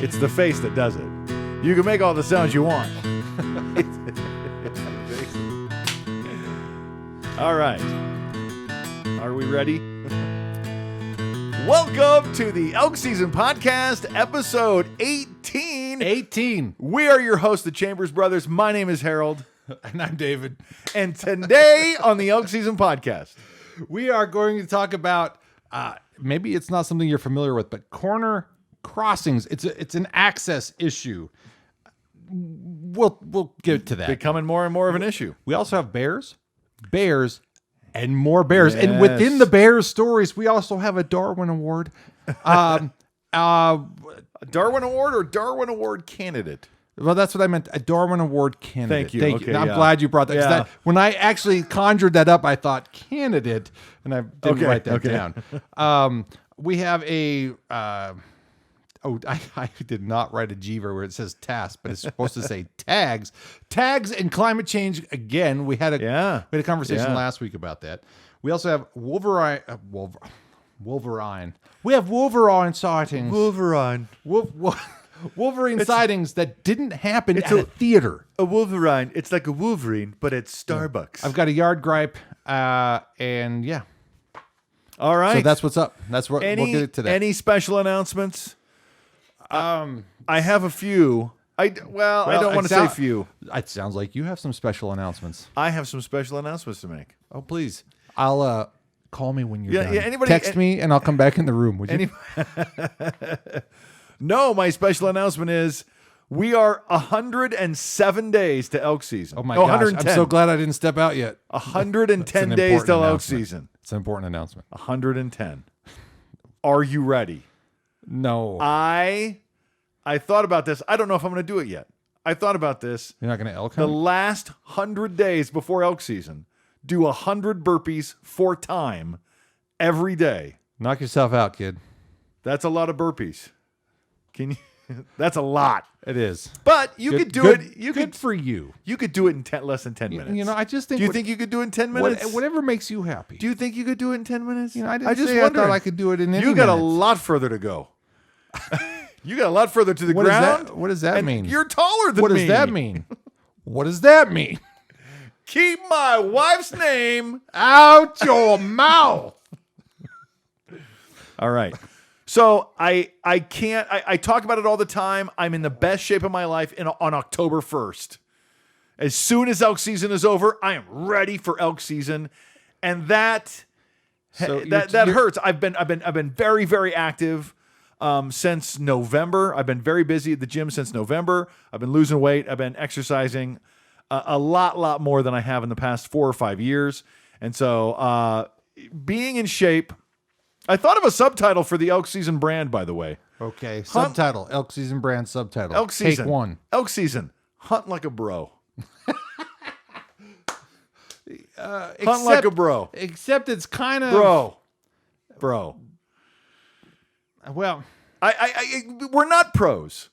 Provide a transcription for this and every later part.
It's the face that does it. You can make all the sounds you want. All right. Are we ready? Welcome to the Elk Season Podcast, episode 18. 18. We are your hosts, the Chambers Brothers. My name is Harold. And I'm David. And today on the Elk Season Podcast, We are going to talk about, maybe it's not something you're familiar with, but corner crossings. It's an access issue. We'll get to that. becoming more and more of an issue. We also have bears, and more bears. Yes. And within the bears stories, we also have a Darwin Award. A Darwin Award or Darwin Award candidate? Well, that's what I meant. A Darwin Award candidate. Thank you. Okay, I'm yeah. glad you brought that. 'Cause Yeah. when I actually conjured that up, I thought candidate, and I didn't Okay, write that okay. down. We have a. I did not write a Jeever where it says task, but it's supposed to say tags. Tags and climate change again. We had a conversation Yeah. last week about that. We also have Wolverine. We have Wolverine sightings. Wolverine. Wolverine sightings that didn't happen at a- a theater. A Wolverine. It's like a Wolverine, but it's Starbucks. I've got a yard gripe, and yeah. All right. So that's what's up. That's what we'll get to that. Any special announcements? I have a few. I don't want to say few. It sounds like you have some special announcements. I have some special announcements to make. Oh, please. I'll call me when you're done. Anybody text me, and I'll come back in the room. Would you? No, my special announcement is we are 107 days to elk season. Oh my gosh! 110. I'm so glad I didn't step out yet. 110 That's an days important till elk announcement. season. It's an important announcement. 110. Are you ready? No, I thought about this. I don't know if I'm going to do it yet. I thought about this. you're not going to elk The hunt? last 100 days before elk season, do 100 burpees for time every day. Knock yourself out, kid. That's a lot of burpees. Can you? That's a lot. It is. But you could do it. You good could for you. You could do it in less than 10 minutes. You know, I just think. Do you think you could do it in 10 minutes? Whatever makes you happy. Do you think you could do it in 10 minutes? You know, I didn't just say I wondered. thought I could do it in any You got a minutes. lot further to go. You got a lot further to the What does ground. that- what does that and mean? You're taller than What me. does that mean? What does that mean? Keep my wife's name. Out your mouth. All right. So I can't. I talk about it all the time. I'm in the best shape of my life on October 1st. As soon as elk season is over, I am ready for elk season, and that hurts. I've been very, very active since November. I've been very busy at the gym since November. I've been losing weight. I've been exercising a lot more than I have in the past 4 or 5 years, and so being in shape. I thought of a subtitle for the elk season brand, by the way. Okay. Subtitle. Elk season brand subtitle. Elk season. Take one. Elk season. Hunt like a bro. Hunt like a bro. Except it's kind of Bro. Well, We're not pros.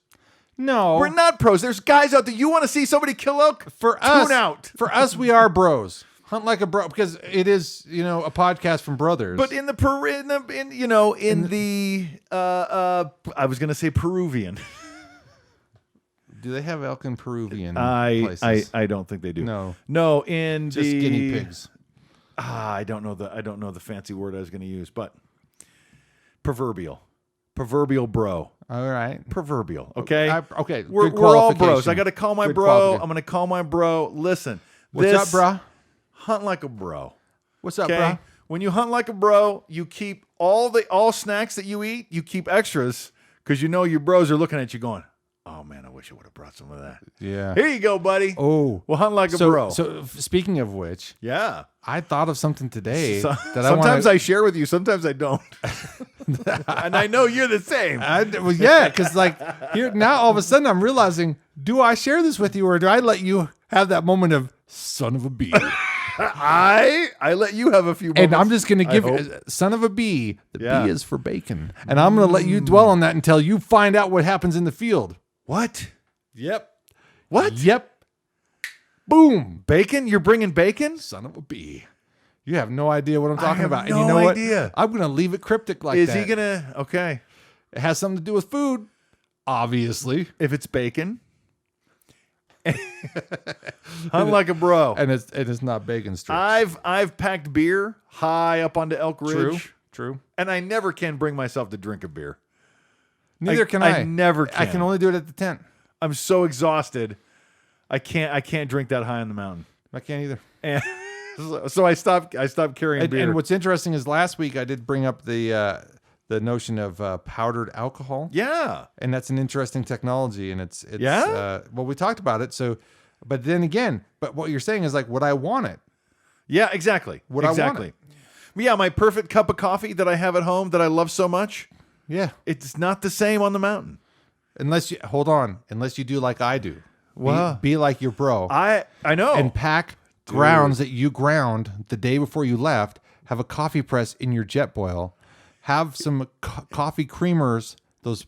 no. We're not pros. There's guys out there. You want to see somebody kill elk? For us, Tune out. For us, we are bros. Hunt like a bro because it is, a podcast from brothers. But in the I was gonna say Peruvian. do they have elk in Peruvian places? I don't think they do. No, in just the guinea pigs. I don't know the fancy word I was going to use, but proverbial bro. All right. Proverbial. Okay. Okay. We're good all bros. qualification. I got to call my Good bro. qualification. I'm going to call my bro. Listen. What's up, bro? Hunt like a bro. What's up, Okay. bro? When you hunt like a bro, you keep all snacks that you eat. You keep extras because your bros are looking at you going, "Oh man, I wish I would have brought some of that." Yeah. Here you go, buddy. Oh. We'll hunt like a bro. So speaking of which, yeah. I thought of something today that Sometimes I I share with you. Sometimes I don't. And I know you're the same. well, yeah, because here now all of a sudden I'm realizing, do I share this with you or do I let you have that moment of son of a bee? I let you have a few moments. And I'm just going to give you son of a bee. The bee is for bacon. And I'm going to let you dwell on that until you find out what happens in the field. What? Yep. What? Yep. Boom. Bacon? You're bringing bacon? Son of a bee. You have no idea what I'm talking have about. no And you know idea. what? I'm going to leave it cryptic like Is that. he going to? Okay. It has something to do with food. Obviously. If it's bacon. Hunt like a bro. And it's not bacon strips. I've packed beer high up onto Elk Ridge. True. And I never can bring myself to drink a beer. Neither can I. I never can. I can only do it at the tent. I'm so exhausted. I can't drink that high on the mountain. I can't either. And so I stopped carrying beer. And what's interesting is last week I did bring up the notion of powdered alcohol. Yeah. And that's an interesting technology. And it's Yeah? well, we talked about it. So, but then again, but what you're saying is like, would I want it? Yeah, exactly. Would I want it? Yeah, my perfect cup of coffee that I have at home that I love so much. Yeah. It's not the same on the mountain. Unless you do like I do. Wow. Be like your bro. I know. And pack grounds that you ground the day before you left. Have a coffee press in your jet boil. Have some coffee creamers, those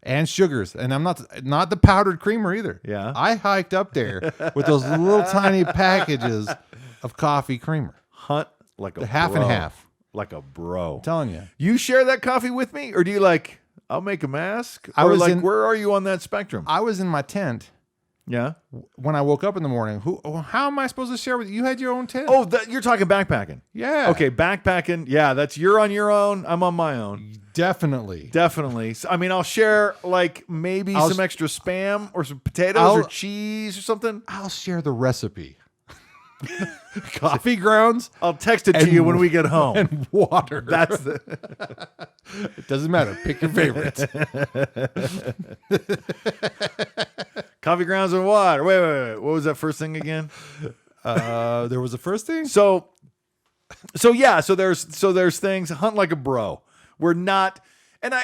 and sugars. And I'm not the powdered creamer either. Yeah. I hiked up there with those little tiny packages of coffee creamer. Hunt like a half bro. and half. Like a bro. I'm telling you. You share that coffee with me? Or do you like, I'll make a mask? I Or was like, in- where are you on that spectrum? I was in my tent Yeah. when I woke up in the morning. How am I supposed to share with you? You had your own tent. Oh, you're talking backpacking. Yeah. Okay, backpacking. Yeah, you're on your own. I'm on my own. Definitely. Definitely. So, I mean, I'll share like maybe some extra Spam or some potatoes or cheese or something. I'll share the recipe. Coffee grounds I'll text it to you when we get home. and water. That's the It doesn't matter. Pick your favorite. coffee grounds and water. Wait. What was that first thing again? There was a first thing. So yeah. So there's things. Hunt like a bro. We're not, and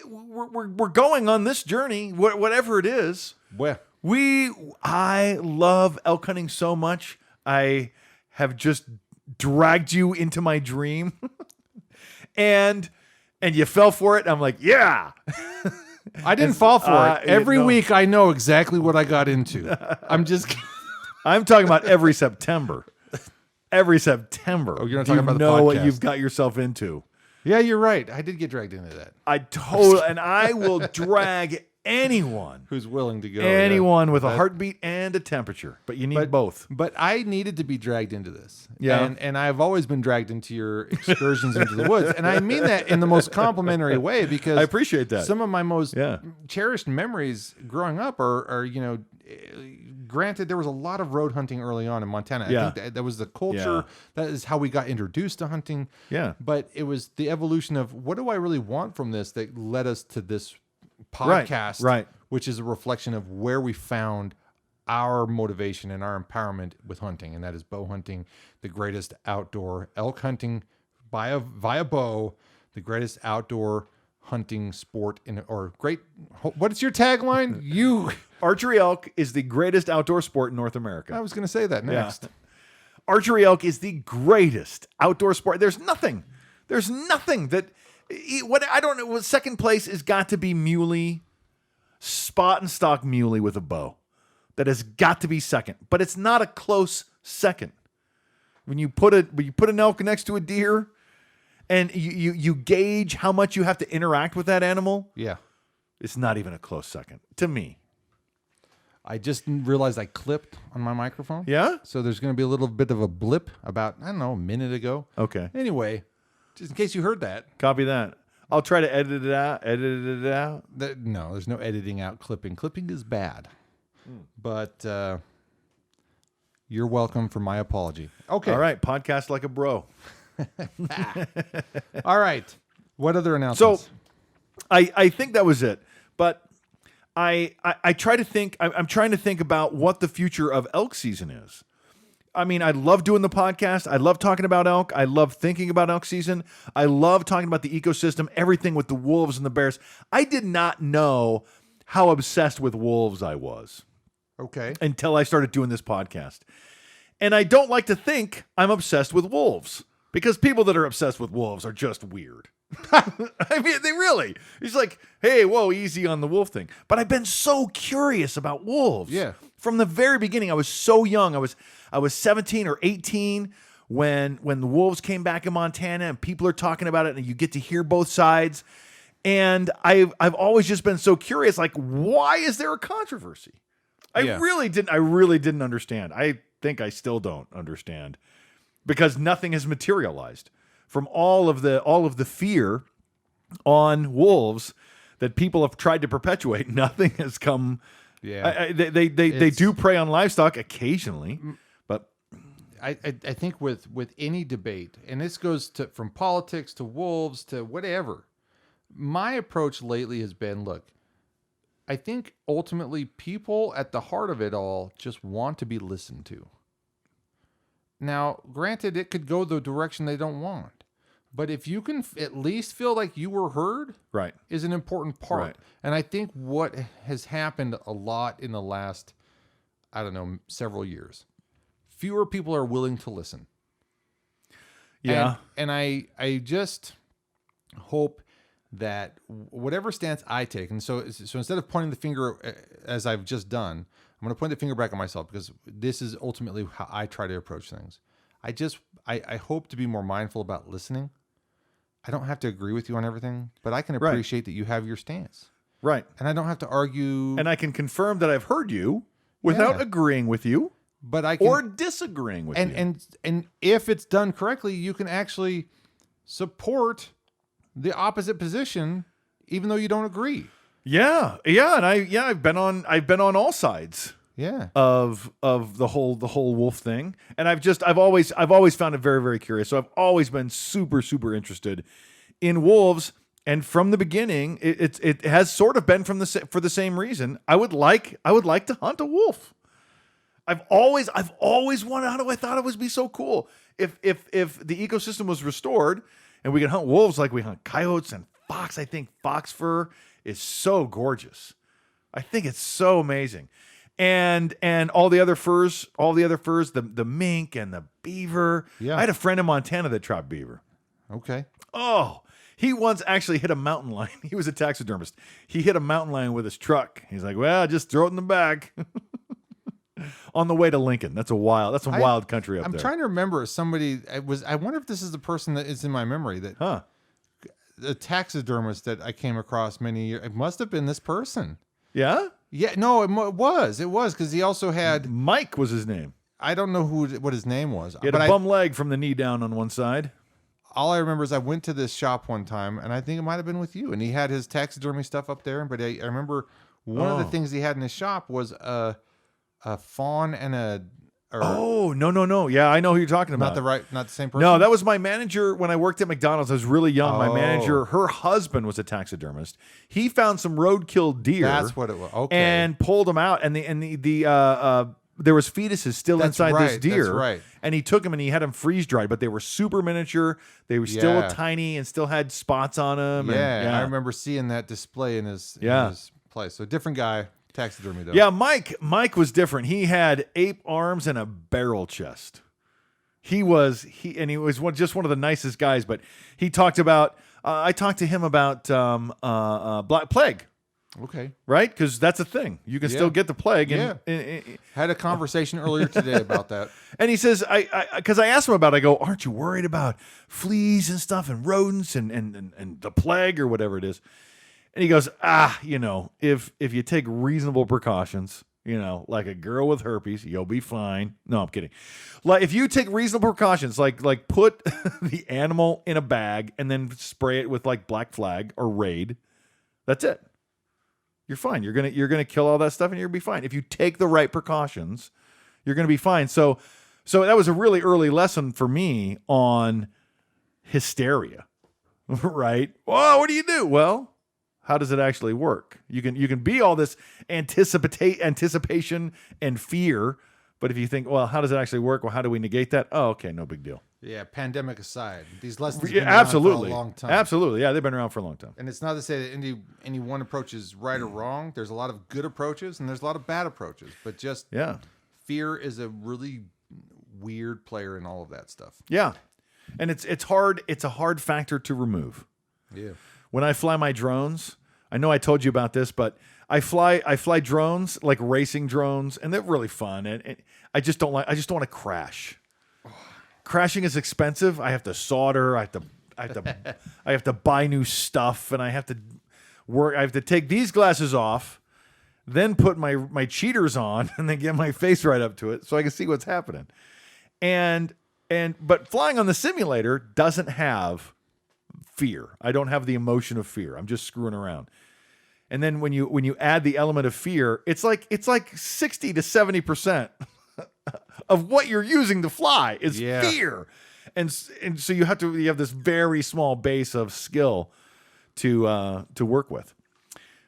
we're going on this journey. Whatever it is. Well, I love elk hunting so much. I have just dragged you into my dream, and you fell for it. I'm like, yeah. I didn't fall for it. Every no. week I know exactly what I got into. I'm talking about every September. Every September. Oh, you're not Do you talking about the know what podcast. you've got yourself into. Yeah, you're right. I did get dragged into that. And I will drag anyone Who's willing to go? with a heartbeat and a temperature, but you need both. But I needed to be dragged into this. Yeah. And I've always been dragged into your excursions into the woods. And I mean that in the most complimentary way because I appreciate that. Some of my most Yeah. cherished memories growing up are granted, there was a lot of road hunting early on in Montana. Yeah. I think that was the culture. Yeah. That is how we got introduced to hunting. Yeah. But it was the evolution of what do I really want from this that led us to this podcast, Right. which is a reflection of where we found our motivation and our empowerment with hunting, and that is bow hunting, the greatest outdoor elk hunting via bow, the greatest outdoor hunting sport what is your tagline? Archery elk is the greatest outdoor sport in North America. I was going to say that next. Archery elk is the greatest outdoor sport. There's nothing that I don't know. Second place has got to be muley, spot and stock muley with a bow. That has got to be second, but it's not a close second. When you put an elk next to a deer, and you gauge how much you have to interact with that animal, Yeah. it's not even a close second to me. I just realized I clipped on my microphone. Yeah? So there's going to be a little bit of a blip about, I don't know, a minute ago. Okay. Anyway, just in case you heard that. Copy that. I'll try to edit it out. No, there's no editing out clipping. Clipping is bad. But you're welcome for my apology. Okay. All right. Podcast like a bro. All right. What other announcements? So I think that was it. But I try to think, I'm trying to think about what the future of elk season is. I mean, I love doing the podcast. I love talking about elk. I love thinking about elk season. I love talking about the ecosystem, everything with the wolves and the bears. I did not know how obsessed with wolves I was. Okay. Until I started doing this podcast. And I don't like to think I'm obsessed with wolves because people that are obsessed with wolves are just weird. I mean, they really. It's like, hey, whoa, easy on the wolf thing. But I've been so curious about wolves. Yeah. From the very beginning, I was so young. I was 17 or 18 when the wolves came back in Montana and people are talking about it and you get to hear both sides. And I've always just been so curious, like, why is there a controversy? I really didn't understand. I think I still don't understand, because nothing has materialized from all of the fear on wolves that people have tried to perpetuate. Nothing has come. Yeah, they do prey on livestock occasionally, but I think with any debate, and this goes from politics to wolves to whatever, my approach lately has been, look, I think ultimately people at the heart of it all just want to be listened to. Now, granted, it could go the direction they don't want, but if you can at least feel like you were heard, right, is an important part. Right. And I think what has happened a lot in the last, I don't know, several years, fewer people are willing to listen. Yeah. And I just hope that whatever stance I take, and so instead of pointing the finger as I've just done, I'm going to point the finger back at myself, because this is ultimately how I try to approach things. I hope to be more mindful about listening. I don't have to agree with you on everything, but I can appreciate that you have your stance. Right. And I don't have to argue. And I can confirm that I've heard you without agreeing with you, but I can, or disagreeing with you. And if it's done correctly, you can actually support the opposite position, even though you don't agree. Yeah, and I've been on all sides. Yeah. Of the whole wolf thing, and I've always found it very, very curious. So I've always been super, super interested in wolves, and from the beginning, it has sort of been for the same reason. I would like to hunt a wolf. I've always wanted. How do I thought it would be so cool if the ecosystem was restored and we could hunt wolves like we hunt coyotes and fox. I think fox fur is so gorgeous. I think it's so amazing. And all the other furs, the mink and the beaver. Yeah. I had a friend in Montana that trapped beaver. Okay. Oh, he once actually hit a mountain lion. He was a taxidermist. He hit a mountain lion with his truck. He's like, well, just throw it in the back. On the way to Lincoln. That's a wild country up there. I'm trying to remember I wonder if this is the person that is in my memory, that the taxidermist that I came across many years. It must have been this person. Yeah? Yeah, no, it was because he also had Mike was his name. I don't know what his name was. He had a bum leg from the knee down on one side. All I remember is I went to this shop one time, and I think it might have been with you, and he had his taxidermy stuff up there. But I remember one of the things he had in his shop was a fawn and a. No. Yeah, I know who you're talking about. Not the same person. No, that was my manager when I worked at McDonald's. I was really young. My manager, her husband was a taxidermist. He found some roadkill deer. That's what it was. Okay. And pulled them out, and there was fetuses still inside this deer. That's right. And he took them and he had them freeze dried, but they were super miniature. They were still tiny and still had spots on them. Yeah, I remember seeing that display in his place. So different guy. Taxidermy though. Yeah, Mike was different. He had ape arms and a barrel chest. He was just one of the nicest guys. But he talked about. I talked to him about Black Plague. Okay. Right, because that's a thing. You can still get the plague. And, had a conversation earlier today about that. And he says, because I asked him about it, I go, aren't you worried about fleas and stuff and rodents and the plague or whatever it is? And he goes, if you take reasonable precautions, like a girl with herpes, you'll be fine. No, I'm kidding. Like if you take reasonable precautions, like put the animal in a bag and then spray it with like Black Flag or Raid, that's it. You're fine. You're gonna kill all that stuff and you're gonna be fine. If you take the right precautions, you're gonna be fine. So that was a really early lesson for me on hysteria. Right? Well, what do you do? Well, how does it actually work? You can be all this anticipation and fear, but if you think, well, how does it actually work? Well, how do we negate that? Oh, okay, no big deal. Yeah, pandemic aside, these lessons have been around for a long time. Absolutely, yeah, they've been around for a long time. And it's not to say that any one approach is right or wrong. There's a lot of good approaches and there's a lot of bad approaches, but just fear is a really weird player in all of that stuff. Yeah, and it's hard. It's a hard factor to remove. Yeah. When I fly my drones, I know I told you about this, but I fly drones, like racing drones, and they're really fun. And I just don't want to crash. Crashing is expensive. I have to solder. I have to I have to buy new stuff, and I have to work. I have to take these glasses off, then put my cheaters on, and then get my face right up to it so I can see what's happening. But flying on the simulator doesn't have fear. I don't have the emotion of fear. I'm just screwing around. And then when you add the element of fear, it's like 60 to 70% of what you're using to fly is fear. And so you have this very small base of skill to work with.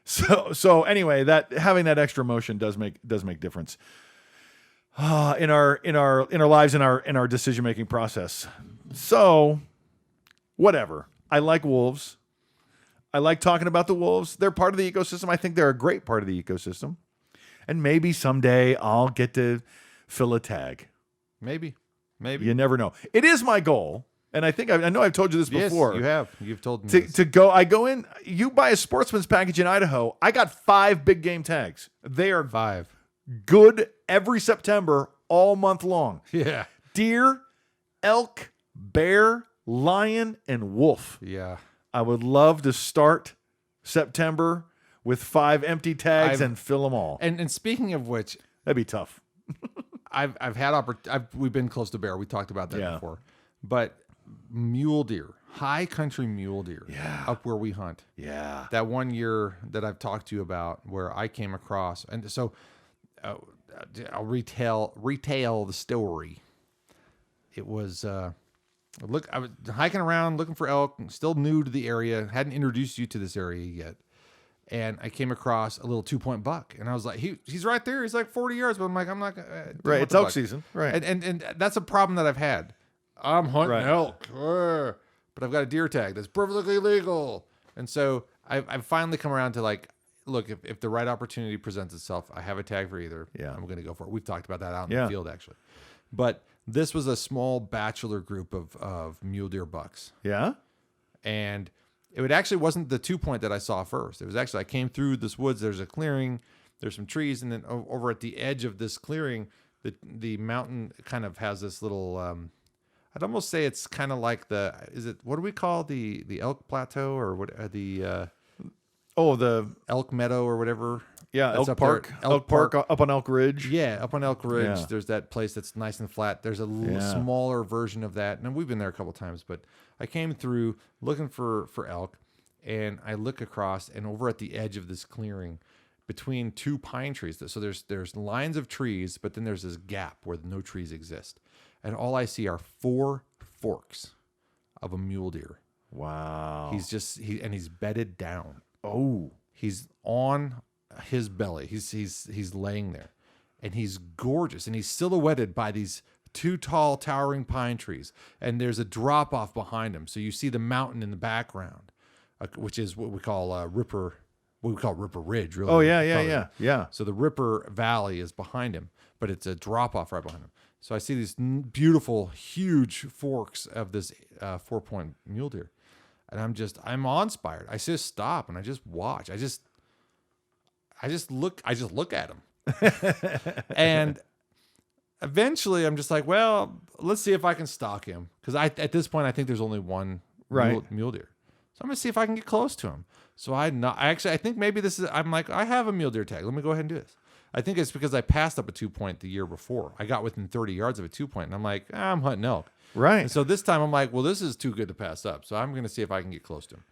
So anyway, that having that extra emotion does make difference in our lives, in our decision making process. So whatever. I like wolves. I like talking about the wolves. They're part of the ecosystem. I think they're a great part of the ecosystem. And maybe someday I'll get to fill a tag. Maybe. You never know. It is my goal. And I think I know I've told you this before. Yes, you have. You've told me this. I go in, you buy a sportsman's package in Idaho. I got 5 big game tags. They are 5. Good every September, all month long. Yeah. Deer, elk, bear, lion, and wolf. Yeah. I would love to start September with 5 empty tags and fill them all. And speaking of which, that'd be tough. we've been close to bear. We talked about that before. But mule deer, high country mule deer, up where we hunt. Yeah. That one year that I've talked to you about where I came across, and so I'll retell the story. It was I was hiking around looking for elk, still new to the area, hadn't introduced you to this area yet. And I came across a little 2-point buck, and I was like, he's right there. He's like 40 yards, but I'm like, I'm not gonna. Right, it's elk season, right? And that's a problem that I've had. I'm hunting elk, but I've got a deer tag that's perfectly legal. And so I've finally come around to like, look, if the right opportunity presents itself, I have a tag for either. Yeah, I'm going to go for it. We've talked about that out in the field, actually. But this was a small bachelor group of mule deer bucks. Yeah. And it actually wasn't the 2-point that I saw first. It was actually, I came through this woods, there's a clearing, there's some trees, and then over at the edge of this clearing, the mountain kind of has this little, I'd almost say it's kind of like what do we call the elk plateau, or what, the elk meadow or whatever. Yeah, Elk Park. Elk Park up on Elk Ridge. Yeah, up on Elk Ridge. There's that place that's nice and flat. There's a little smaller version of that. And we've been there a couple times, but I came through looking for elk, and I look across, and over at the edge of this clearing between 2 pine trees. So there's lines of trees, but then there's this gap where no trees exist. And all I see are 4 forks of a mule deer. Wow. He's bedded down. Oh. He's on his belly. He's laying there, and he's gorgeous, and he's silhouetted by these 2 tall towering pine trees, and there's a drop off behind him, so you see the mountain in the background, which is what we call Ripper Ridge, really. Oh yeah. So the Ripper Valley is behind him, but it's a drop off right behind him. So I see these beautiful, huge forks of this 4-point mule deer, and I'm awe-inspired. I just stop and I just watch. I just look at him. And eventually I'm just like, well, let's see if I can stalk him. Because at this point, I think there's only one mule deer. So I'm going to see if I can get close to him. So I think maybe I'm like, I have a mule deer tag. Let me go ahead and do this. I think it's because I passed up a 2-point the year before. I got within 30 yards of a 2-point, and I'm like, I'm hunting elk. Right. And so this time I'm like, well, this is too good to pass up. So I'm going to see if I can get close to him.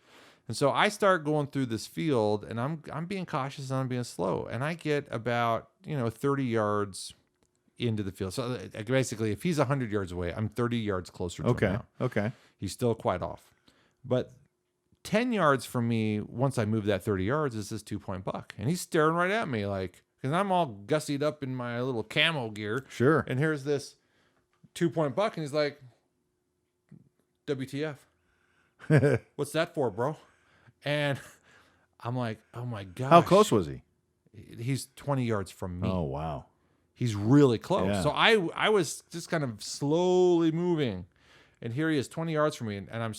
And so I start going through this field, and I'm being cautious and I'm being slow. And I get about 30 yards into the field. So basically, if he's 100 yards away, I'm 30 yards closer to him now. Okay. He's still quite off. But 10 yards from me, once I move that 30 yards, is this 2-point buck. And he's staring right at me like, because I'm all gussied up in my little camo gear. Sure. And here's this 2-point buck, and he's like, WTF? What's that for, bro? And I'm like, oh my gosh. How close was he? He's 20 yards from me. Oh, wow. He's really close. Yeah. So I was just kind of slowly moving. And here he is 20 yards from me. And I'm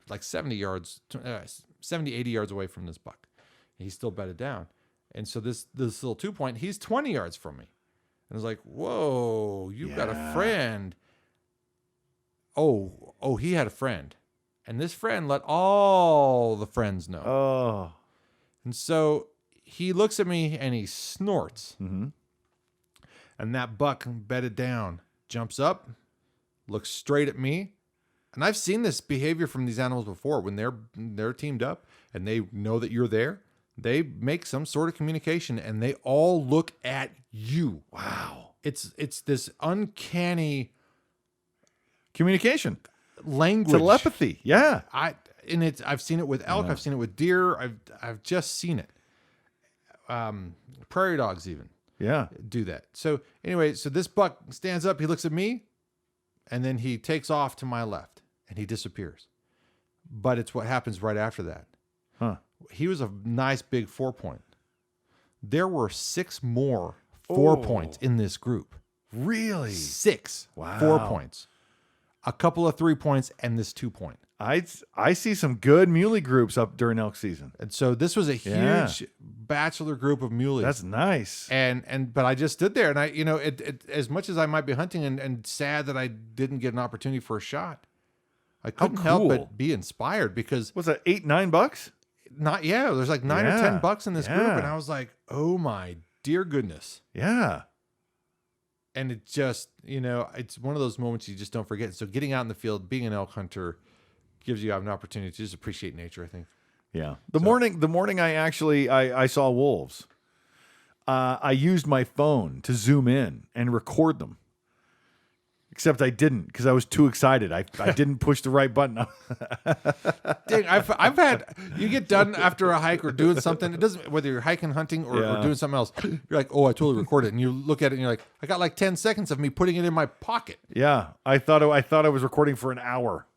like 70, 80 yards away from this buck. And he's still bedded down. And so this little 2-point, he's 20 yards from me. And I was like, whoa, you've got a friend. Oh, he had a friend. And this friend let all the friends know. Oh. And so he looks at me and he snorts. Mm-hmm. And that buck bedded down, jumps up, looks straight at me. And I've seen this behavior from these animals before. When they're teamed up and they know that you're there, they make some sort of communication and they all look at you. Wow. It's this uncanny Communication. language. Telepathy. Yeah. I've seen it with elk, I've seen it with deer, I've just seen it. Prairie dogs even Yeah. do that. So anyway, so this buck stands up, he looks at me, and then he takes off to my left and he disappears. But it's what happens right after that. Huh. He was a nice big 4-point. There were 6 more 4-points in this group. Really? 6 Wow. 4-points. A couple of 3-points and this 2-point. I see some good muley groups up during elk season. And so this was a huge bachelor group of muleys. That's nice. But I just stood there and it as much as I might be hunting and sad that I didn't get an opportunity for a shot, I couldn't help cool. but be inspired because Was that $8-9? there's like 9 or 10 bucks in this group. Yeah. And I was like, oh my dear goodness. Yeah. And it just, it's one of those moments you just don't forget. So getting out in the field, being an elk hunter gives you an opportunity to just appreciate nature, I think. Yeah. The morning I saw wolves. I used my phone to zoom in and record them. Except I didn't because I was too excited. I didn't push the right button. Dang, I've had, you get done after a hike or doing something. It doesn't, whether you're hiking, hunting, or doing something else. You're like, oh, I totally recorded it. And you look at it and you're like, I got like 10 seconds of me putting it in my pocket. Yeah. I thought I was recording for an hour.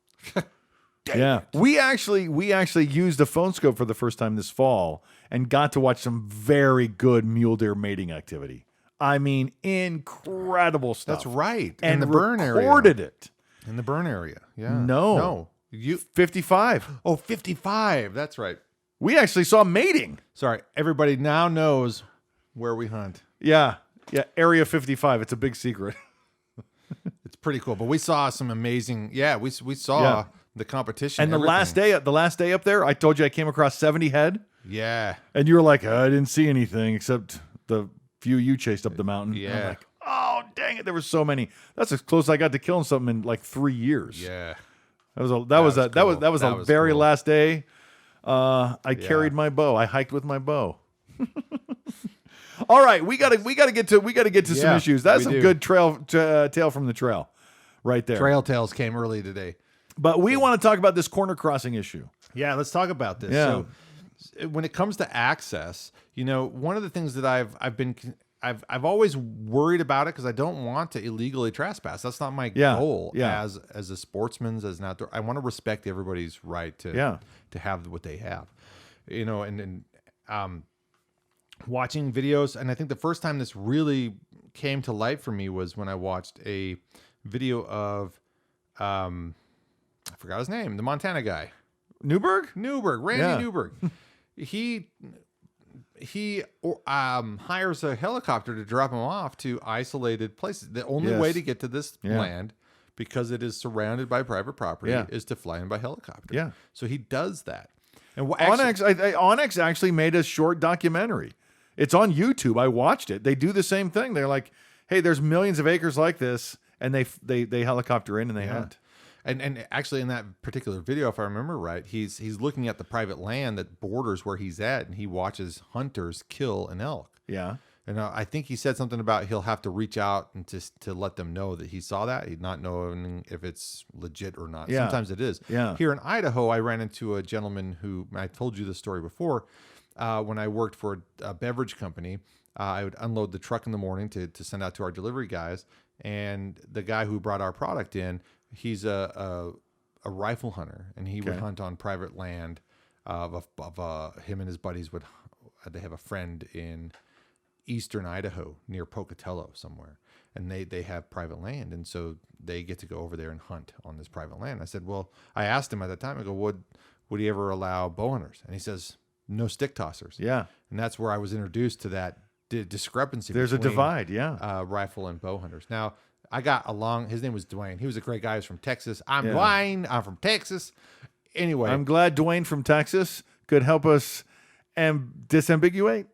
Yeah. We actually used a phone scope for the first time this fall and got to watch some very good mule deer mating activity. I mean, incredible stuff. That's right. And in the burn area. Recorded it. In the burn area. Yeah. No. You 55. Oh, 55. That's right. We actually saw mating. Sorry. Everybody now knows where we hunt. Yeah. Yeah. Area 55. It's a big secret. It's pretty cool. But we saw some amazing. Yeah. We saw the competition. And the last day up there, I told you I came across 70 head. Yeah. And you were like, I didn't see anything except the few you chased up the mountain. Yeah. And I'm like, oh, dang it. There were so many. That's as close as I got to killing something in like 3 years. Yeah. That was the very cool. last day. I carried my bow. I hiked with my bow. All right, we gotta get to some issues. That's some good tale from the trail, right there. Trail tales came early today, but we want to talk about this corner crossing issue. Yeah, let's talk about this. Yeah. So, when it comes to access, one of the things that I've always worried about it because I don't want to illegally trespass. That's not my goal as a sportsman, as an outdoor. I want to respect everybody's right to have what they have, and watching videos. And I think the first time this really came to light for me was when I watched a video of, I forgot his name, the Montana guy. Newberg, Randy Newberg. He hires a helicopter to drop him off to isolated places. The only way to get to this land, because it is surrounded by private property, is to fly in by helicopter. Yeah. So he does that. And Onyx actually made a short documentary. It's on YouTube. I watched it. They do the same thing. They're like, hey, there's millions of acres like this, and they helicopter in and they hunt. And actually, in that particular video, if I remember right, he's looking at the private land that borders where he's at, and he watches hunters kill an elk. Yeah. And I think he said something about he'll have to reach out and to let them know that he saw that. He's not knowing if it's legit or not. Yeah. Sometimes it is. Yeah. Here in Idaho, I ran into a gentleman who, I told you this story before, when I worked for a beverage company. I would unload the truck in the morning to send out to our delivery guys. And the guy who brought our product in, he's a rifle hunter, and he would hunt on private land. Him and his buddies they have a friend in eastern Idaho near Pocatello somewhere, and they have private land, and so they get to go over there and hunt on this private land. I said, well, I asked him at that time, I go, would he ever allow bow hunters? And he says, no stick tossers. Yeah. And that's where I was introduced to that discrepancy. There's a divide. Rifle and bow hunters. Now, I got along. His name was Dwayne. He was a great guy. He was from Texas. I'm Dwayne. I'm from Texas. Anyway, I'm glad Dwayne from Texas could help us disambiguate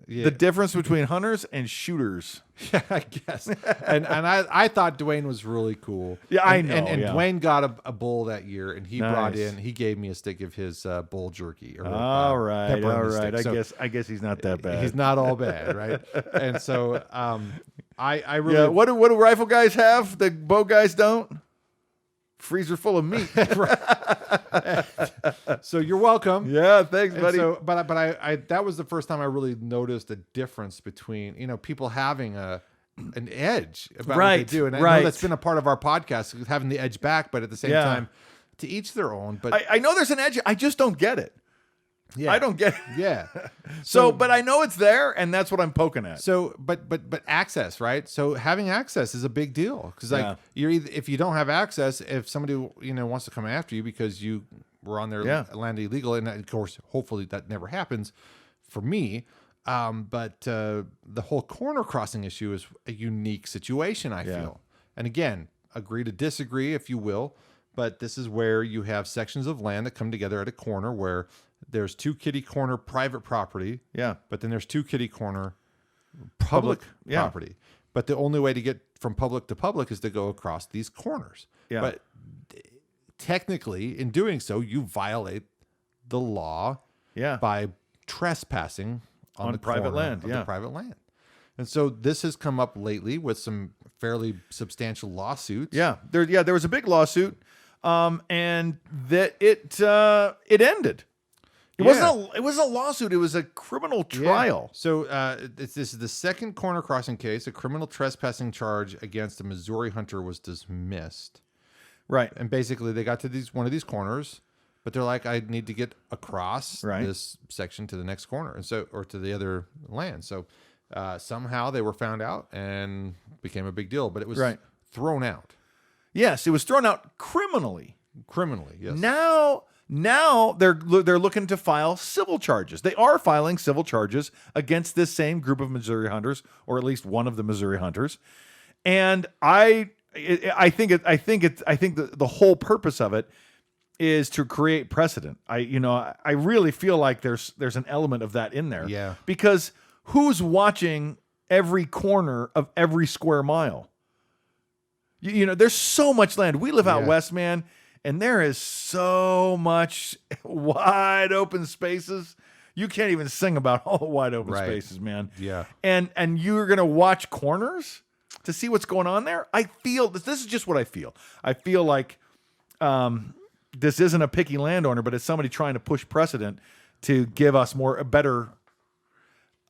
the difference between hunters and shooters. Yeah, I guess. and I thought Dwayne was really cool. Yeah, I and, know. And yeah. Dwayne got a bull that year, and he Nice. he gave me a stick of his bull jerky. Or, All right. pepperoni stick. So I guess he's not that bad. he's not all bad, right? And so I really Yeah. What do rifle guys have that bow guys don't? Freezer full of meat. So you're welcome. Yeah, thanks, And buddy. so, but I that was the first time I really noticed a difference between people having an edge about what they do, and I know that's been a part of our podcast, having the edge back, but at the same time, to each their own. But I know there's an edge. I just don't get it. yeah, I don't get it. Yeah. So, but I know it's there, and that's what I'm poking at. So, but access, right? So having access is a big deal because Yeah. you're either, if you don't have access, if somebody wants to come after you because you were on their land illegal, and of course, hopefully that never happens for me. But the whole corner crossing issue is a unique situation, I feel. And again, agree to disagree if you will, but this is where you have sections of land that come together at a corner where there's two kitty corner private property. Yeah. But then there's two kitty corner public property. But the only way to get from public to public is to go across these corners. Yeah. But technically, in doing so, you violate the law by trespassing on the private corner land. of the private land. And so this has come up lately with some fairly substantial lawsuits. Yeah. There was a big lawsuit, and that it ended. It wasn't a lawsuit. It was a criminal trial. So this is the second corner crossing case. A criminal trespassing charge against a Missouri hunter was dismissed. Right. And basically, they got to one of these corners, but they're like, I need to get across this section to the next corner, and so or to the other land. So somehow they were found out and became a big deal. But it was thrown out. Yes, it was thrown out criminally. Criminally, yes. Now they're looking to file civil charges. They are filing civil charges against this same group of Missouri hunters, or at least one of the Missouri hunters. And I think the whole purpose of it is to create precedent. I really feel like there's an element of that in there. Yeah. Because who's watching every corner of every square mile? There's so much land. We live out west, man. And there is so much wide open spaces. You can't even sing about all the wide open spaces, man. Yeah. And you're going to watch corners to see what's going on there? I feel, this is just what I feel. I feel like this isn't a picky landowner, but it's somebody trying to push precedent to give us better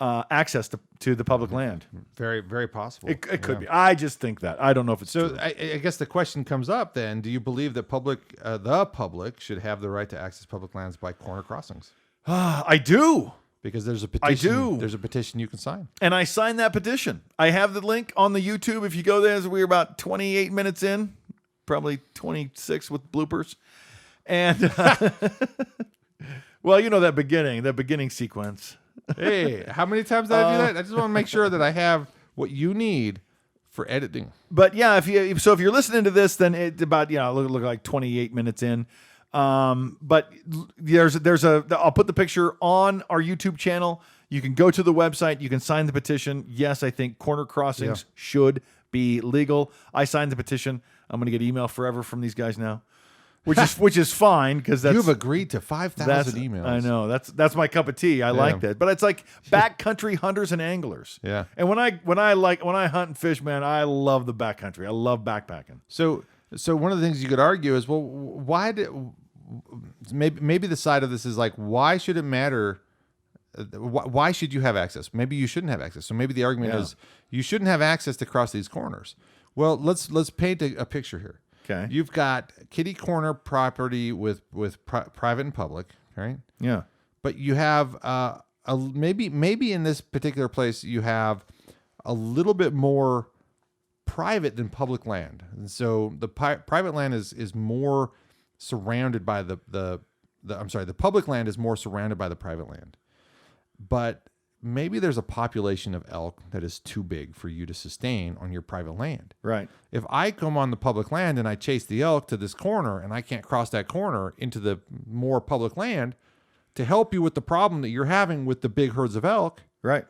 access to the public land. Very, very possible. It could be. I just think that. I don't know if it's true. So I guess the question comes up then: do you believe that the public should have the right to access public lands by corner crossings? I do. Because there's a petition. I do. There's a petition you can sign. And I signed that petition. I have the link on the YouTube. If you go there, we're about 28 minutes in, probably 26 with bloopers. And well, that beginning sequence. Hey, how many times did I do that? I just want to make sure that I have what you need for editing. But yeah, if you're listening to this, then it's about look like 28 minutes in. But I'll put the picture on our YouTube channel. You can go to the website. You can sign the petition. Yes, I think corner crossings should be legal. I signed the petition. I'm going to get email forever from these guys now, which is fine because you've agreed to 5,000 emails. I know that's my cup of tea. I like that, but it's like backcountry hunters and anglers. Yeah. And when I hunt and fish, man, I love the backcountry. I love backpacking. So one of the things you could argue is, well, why did maybe the side of this is like, why should it matter? Why should you have access? Maybe you shouldn't have access. So maybe the argument is you shouldn't have access to cross these corners. Well, let's paint a picture here. Okay. You've got kitty corner property with private and public, right? Yeah. But you have maybe in this particular place you have a little bit more private than public land, and so the private land is more surrounded by the public land is more surrounded by the private land, but maybe there's a population of elk that is too big for you to sustain on your private land. Right. If I come on the public land and I chase the elk to this corner and I can't cross that corner into the more public land to help you with the problem that you're having with the big herds of elk, Right.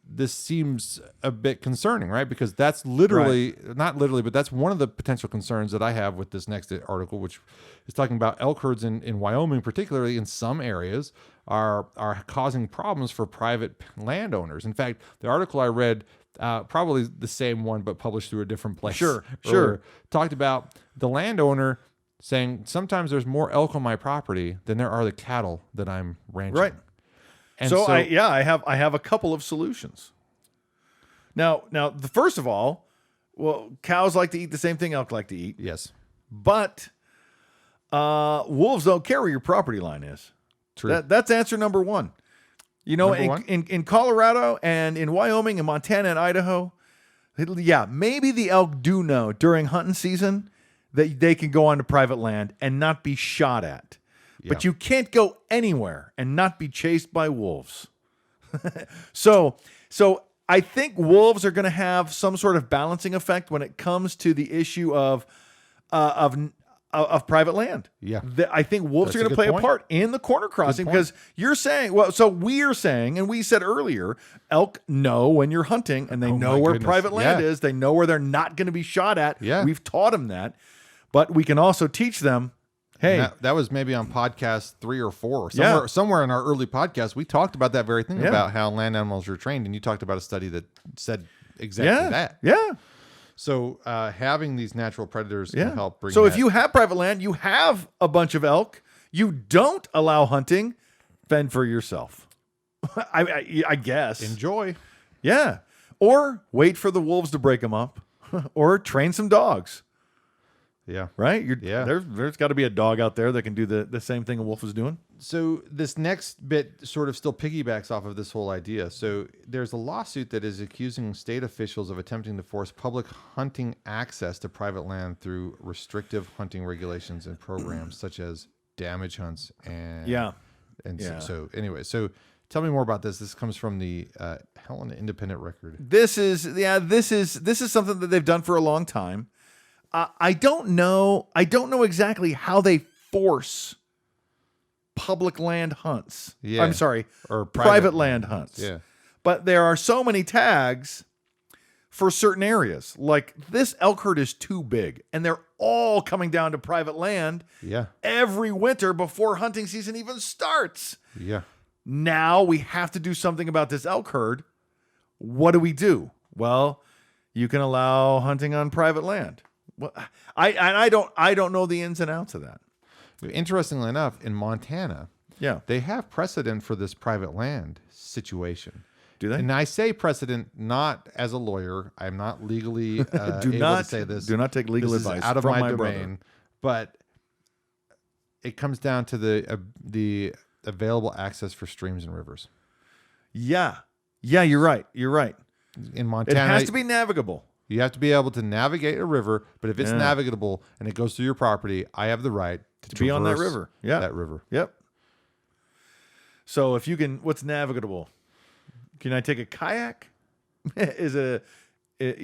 this seems a bit concerning, right? Because that's literally, not literally, but that's one of the potential concerns that I have with this next article, which is talking about elk herds in Wyoming, particularly in some areas, are causing problems for private landowners. In fact, the article I read, probably the same one, but published through a different place. Sure. Talked about the landowner saying, sometimes there's more elk on my property than there are the cattle that I'm ranching. Right. And so I have a couple of solutions. Now, first of all, well, cows like to eat the same thing elk like to eat, yes, but wolves don't care where your property line is. true. That's answer number one. You know, in Colorado and in Wyoming and Montana and Idaho, maybe the elk do know during hunting season that they can go onto private land and not be shot at. But you can't go anywhere and not be chased by wolves. So I think wolves are going to have some sort of balancing effect when it comes to the issue of private land. Yeah. I think wolves That's are going to a good play a point. part in the corner crossing because you're saying, we're saying, and we said earlier, elk know when you're hunting and they know where private land is. They know where they're not going to be shot at. Yeah. We've taught them that. But we can also teach them, hey, that was maybe on podcast 3 or 4. Somewhere in our early podcast, we talked about that very thing about how land animals are trained, and you talked about a study that said exactly that. Yeah. So having these natural predators can help bring. So if you have private land, you have a bunch of elk. You don't allow hunting. Fend for yourself. I guess. enjoy, Yeah. Or wait for the wolves to break them up, or train some dogs. Right? There's got to be a dog out there that can do the same thing a wolf is doing. So this next bit sort of still piggybacks off of this whole idea. So there's a lawsuit that is accusing state officials of attempting to force public hunting access to private land through restrictive hunting regulations and programs such as damage hunts and So anyway, so tell me more about this. This comes from the Helena Independent Record. This is something that they've done for a long time. I don't know exactly how they force public land hunts. Yeah. I'm sorry, or private land hunts. Yeah. But there are so many tags for certain areas. Like this elk herd is too big, and they're all coming down to private land every winter before hunting season even starts. Yeah. Now we have to do something about this elk herd. What do we do? Well, you can allow hunting on private land. Well, I don't know the ins and outs of that. Interestingly enough, in Montana, they have precedent for this private land situation. Do they? And I say precedent not as a lawyer. I'm not legally able to say this. Do not take legal this advice is out of from my domain. brother. But it comes down to the available access for streams and rivers. Yeah, you're right. In Montana, it has to be navigable. You have to be able to navigate a river, but if it's navigable and it goes through your property, I have the right to be on that river. Yeah. That river. Yep. So if you can, what's navigable? Can I take a kayak? Is it a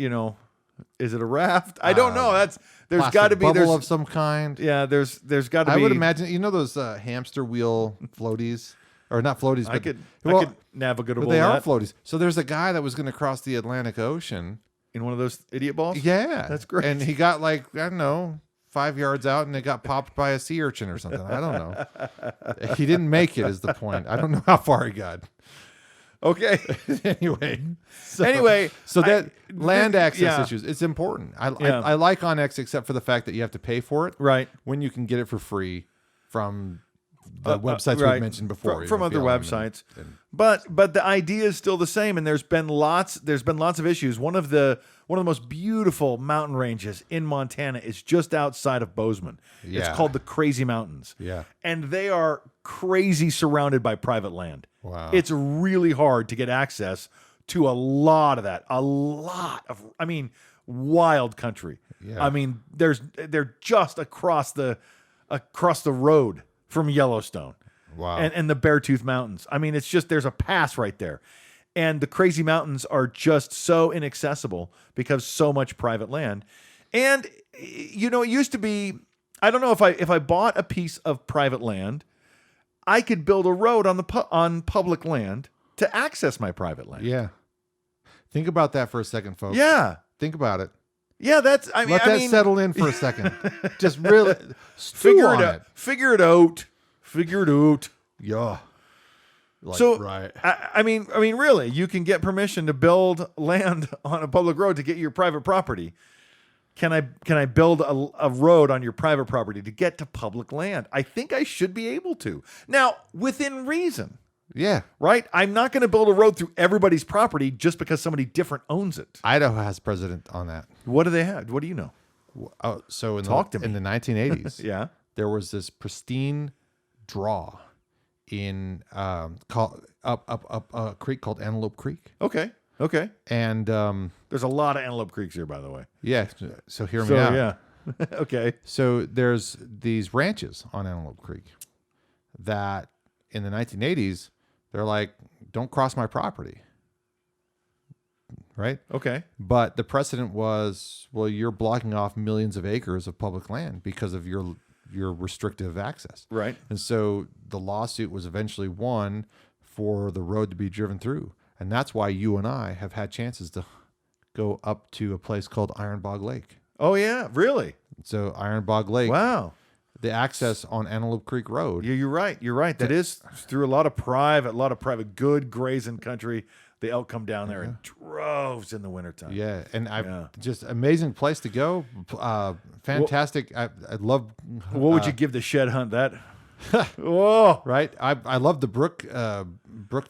raft? I don't know. There's got to be bubble of some kind. Yeah, there's got to be. I would imagine, those hamster wheel floaties, or not floaties, but I could navigable. But they are floaties. So there's a guy that was going to cross the Atlantic Ocean in one of those idiot balls. Yeah, that's great. And he got 5 yards out, and it got popped by a sea urchin or something. I don't know. He didn't make it. Is the point? I don't know how far he got. Okay. Anyway, that land access issues, it's important. I like OnX except for the fact that you have to pay for it. Right. When you can get it for free from the websites we mentioned before. From other websites. But the idea is still the same, and there's been lots of issues. One of the most beautiful mountain ranges in Montana is just outside of Bozeman. Yeah. It's called the Crazy Mountains. Yeah. And they are crazy surrounded by private land. Wow. It's really hard to get access to a lot of that. Wild country. Yeah. They're just across the road from Yellowstone. Wow. And the Beartooth Mountains. I mean, it's just, there's a pass right there. And the crazy mountains are just so inaccessible because so much private land. And, you know, it used to be, I don't know, if I bought a piece of private land, I could build a road on public land to access my private land. Yeah. Think about that for a second, folks. Yeah. Think about it. Yeah, that's, I mean, Let that settle in for a second. Just really figure it out. Figure it out. Figure it out. Yeah. Like, So, right. I mean, really, you can get permission to build land on a public road to get your private property. Can I build a road on your private property to get to public land? I think I should be able to. Now, within reason, Yeah. right? I'm not going to build a road through everybody's property just because somebody different owns it. Idaho has precedent on that. What do they have? What do you know? Oh, so in Talk to in me. the 1980s, Yeah. there was this pristine draw in up a creek called Antelope Creek, Okay. and There's a lot of Antelope Creeks here, by the way. yeah. So hear me So, out. yeah. Okay. So there's these ranches on Antelope Creek that in the 1980s they're like, don't cross my property, right? Okay. But the precedent was, well, you're blocking off millions of acres of public land because of your restrictive access. Right. And so the lawsuit was eventually won for the road to be driven through. And that's why you and I have had chances to go up to a place called Iron Bog Lake. Oh, yeah. Really? So Iron Bog Lake, Wow. the access on Antelope Creek Road. Yeah, you're right. You're right. That is through a lot of private, good grazing country. The elk come down there in droves in the wintertime. Yeah, and Yeah. just amazing place to go. Fantastic. I love. What would you give the shed hunt that? Oh, Right. I love the brook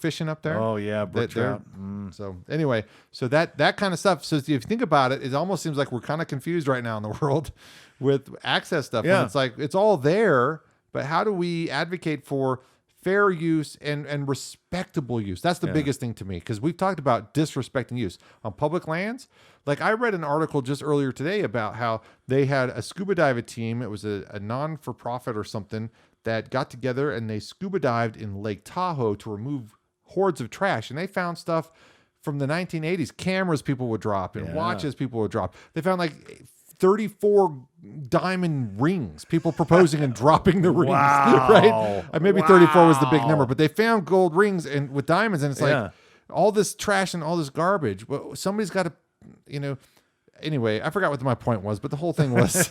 fishing up there. oh yeah, brook They're- trout. Mm. So anyway, so that kind of stuff. So if you think about it, it almost seems like we're kind of confused right now in the world with access stuff. Yeah. And it's like it's all there, but how do we advocate for fair use and respectable use? That's the biggest thing to me, because we've talked about disrespecting use on public lands. Like I read an article just earlier today about how they had a scuba dive team. It was a non-for-profit or something that got together and they scuba dived in Lake Tahoe to remove hordes of trash. And they found stuff from the 1980s, cameras people would drop and watches people would drop. They found like 34 diamond rings, people proposing and dropping the rings, Wow. right? Maybe 34 was the big number, but they found gold rings and with diamonds. And it's like Yeah. all this trash and all this garbage. Well, somebody's got to, anyway, I forgot what my point was, but the whole thing was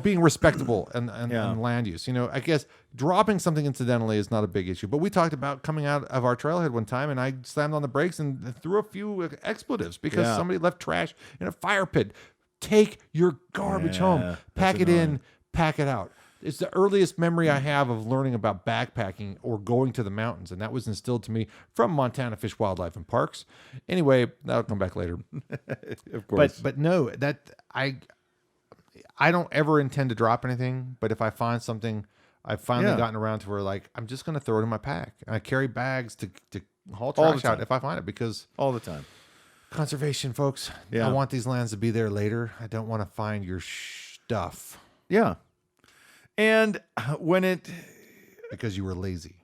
being respectable and land use. I guess dropping something incidentally is not a big issue, but we talked about coming out of our trailhead one time and I slammed on the brakes and threw a few expletives because somebody left trash in a fire pit. Take your garbage home, that's pack it annoying. in, pack it out. It's the earliest memory I have of learning about backpacking or going to the mountains, and that was instilled to me from Montana Fish, Wildlife, and Parks. Anyway, that'll come back later. Of course. But no, that I don't ever intend to drop anything. But if I find something, I've finally gotten around to where like I'm just going to throw it in my pack, and I carry bags to haul All the trash out time. if I find it, because all the time. conservation, folks. Yeah. I want these lands to be there later. I don't want to find your stuff Yeah. And because you were lazy.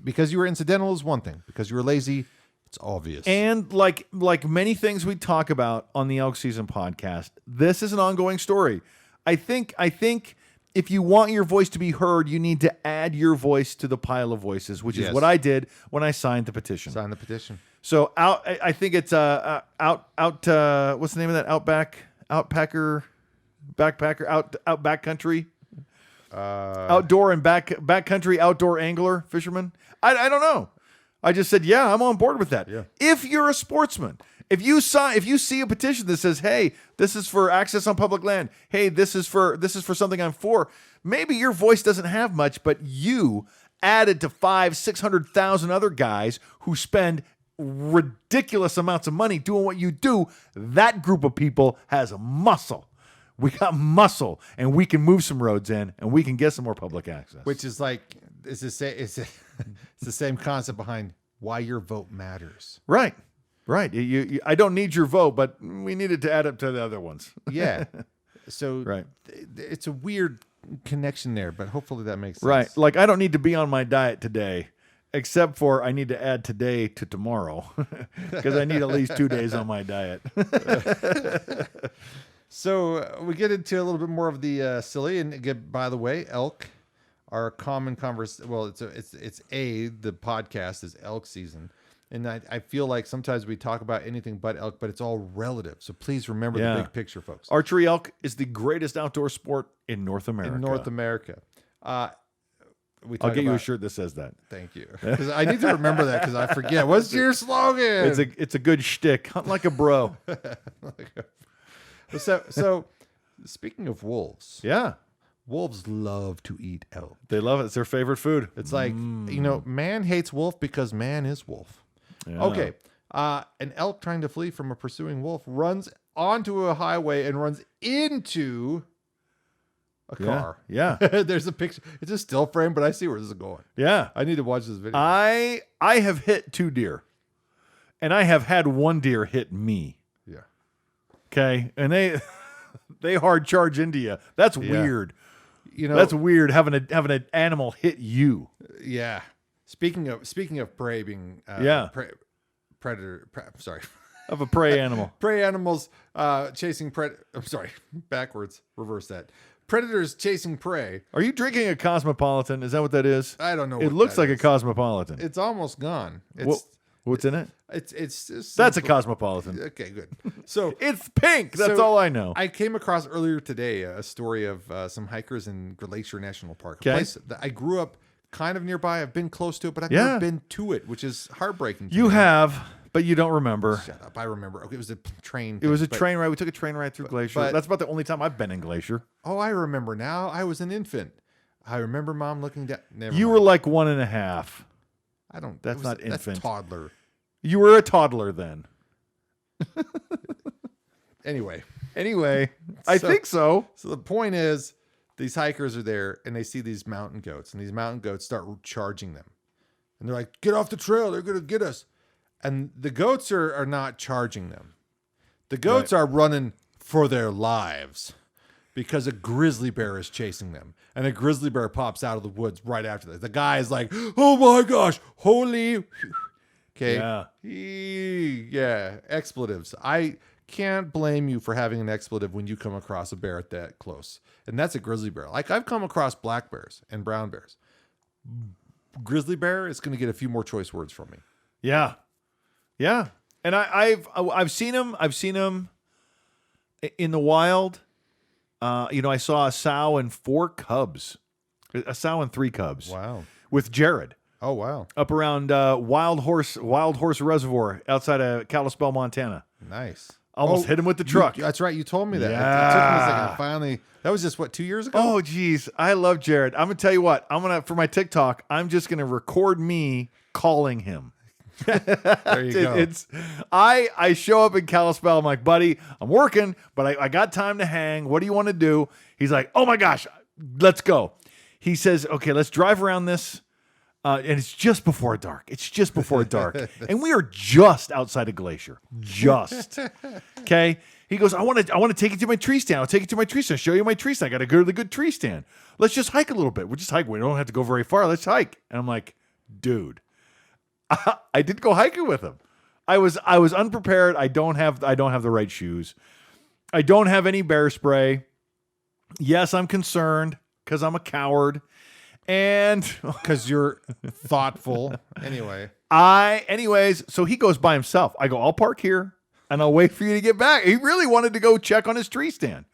Because you were incidental is one thing. Because you were lazy, it's obvious. And like many things we talk about on the Elk Season podcast, this is an ongoing story. I think if you want your voice to be heard, you need to add your voice to the pile of voices, which is what I did when I signed the petition. Sign the petition. So I think it's what's the name of that? Backpacker, backcountry, outdoor and backcountry outdoor angler fisherman. I don't know. I just said, yeah, I'm on board with that. Yeah. If you're a sportsman, if you see a petition that says, hey, this is for access on public land. Hey, this is for something I'm for. Maybe your voice doesn't have much, but you added to 500,000-600,000 other guys who spend ridiculous amounts of money doing what you do. That group of people has muscle. We got muscle, and we can move some roads in, and we can get some more public access. Which is like, it's the same concept behind why your vote matters. Right. You, I don't need your vote, but we needed to add up to the other ones. Yeah. So Right. it's a weird connection there, but hopefully that makes sense. Right. Like, I don't need to be on my diet today, except for I need to add today to tomorrow because I need at least 2 days on my diet. So we get into a little bit more of the silly, and by the way, elk are a common conversation. Well, the podcast is elk season. And I feel like sometimes we talk about anything but elk, but it's all relative. So please remember the big picture, folks. Archery elk is the greatest outdoor sport in North America. I'll get you a shirt that says that. Thank you. 'Cause I need to remember that because I forget. What's your slogan? It's a good shtick. Hunt like a bro. So speaking of wolves. Yeah. Wolves love to eat elk. They love it. It's their favorite food. It's like, man hates wolf because man is wolf. Yeah. Okay. An elk trying to flee from a pursuing wolf runs onto a highway and runs into a car. Yeah. There's a picture. It's a still frame, but I see where this is going. Yeah. I need to watch this video. I have hit 2 deer, and I have had 1 deer hit me. Yeah. Okay. And they hard charge into you. That's weird. That's weird having an animal hit you. Yeah. Speaking of prey being predator. Sorry. Of a prey animal. Prey animals chasing backwards. Reverse that. Predators chasing prey. Are you drinking a Cosmopolitan? Is that what that is? I don't know. It looks like a Cosmopolitan. It's almost gone. What's in it? It's just that's a Cosmopolitan. Okay, good. So it's pink. That's all I know. I came across earlier today a story of some hikers in Glacier National Park, a okay. place that I grew up kind of nearby. I've been close to it, but I've never been to it, which is heartbreaking. You have, but you don't remember. Shut up. I remember. Okay, it was a train. It was a train ride. We took a train ride through Glacier. That's about the only time I've been in Glacier. Oh, I remember now. I was an infant. I remember Mom looking down. You were like 1.5. I don't. That's not infant. That's toddler. You were a toddler then. Anyway, I think so. So the point is, these hikers are there and they see these mountain goats, and these mountain goats start charging them. And they're like, get off the trail. They're going to get us. And the goats are not charging them. The goats are running for their lives because a grizzly bear is chasing them. And a grizzly bear pops out of the woods right after this. The guy is like, oh my gosh, holy... Okay. Yeah. Expletives. I can't blame you for having an expletive when you come across a bear that close. And that's a grizzly bear. Like, I've come across black bears and brown bears. Grizzly bear is going to get a few more choice words from me. Yeah. Yeah. And I've seen him. I've seen him in the wild. I saw a sow and 4 cubs. A sow and 3 cubs. Wow. With Jared. Oh, wow. Up around Wild Horse Reservoir outside of Kalispell, Montana. Nice. Almost hit him with the truck. That's right. You told me that. Yeah. It took me a second. Finally, that was just, 2 years ago? Oh, geez. I love Jared. I'm going to tell you what. For my TikTok, I'm just going to record me calling him. There you go. I show up in Kalispell. I'm like, buddy, I'm working, but I got time to hang. What do you want to do? He's like, oh my gosh, let's go. He says, okay, let's drive around this. And it's just before dark. And we are just outside of Glacier. Just. Okay. He goes, I want to take you to my tree stand. I'll take you to my tree stand. Show you my tree stand. I got a really good tree stand. Let's just hike a little bit. We'll just hike. We don't have to go very far. Let's hike. And I'm like, dude, I did go hiking with him. I was unprepared. I don't have the right shoes. I don't have any bear spray. Yes, I'm concerned because I'm a coward. And because you're thoughtful. Anyways, so he goes by himself. I go, I'll park here and I'll wait for you to get back. He really wanted to go check on his tree stand.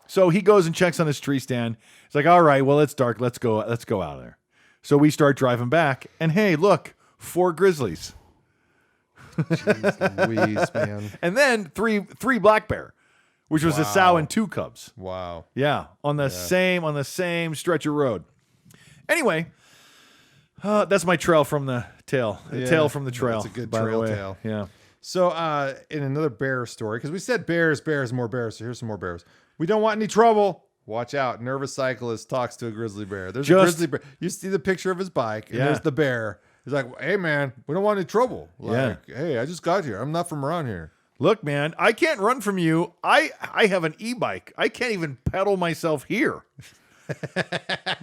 So he goes and checks on his tree stand. It's like, all right, well, it's dark. Let's go out of there. So we start driving back and hey, look, 4 grizzlies. Jeez Louise, man. And then three black bear, which was a sow and 2 cubs. Wow. Yeah. On the same stretch of road. Anyway, that's my trail from the tail. Tail from the trail. It's a good trail tale. Yeah. So in another bear story, because we said bears, more bears. So here's some more bears. We don't want any trouble. Watch out. Nervous cyclist talks to a grizzly bear. There's a grizzly bear. You see the picture of his bike, and there's the bear. He's like, hey, man, we don't want any trouble. Like, hey, I just got here. I'm not from around here. Look, man, I can't run from you. I have an e-bike. I can't even pedal myself here.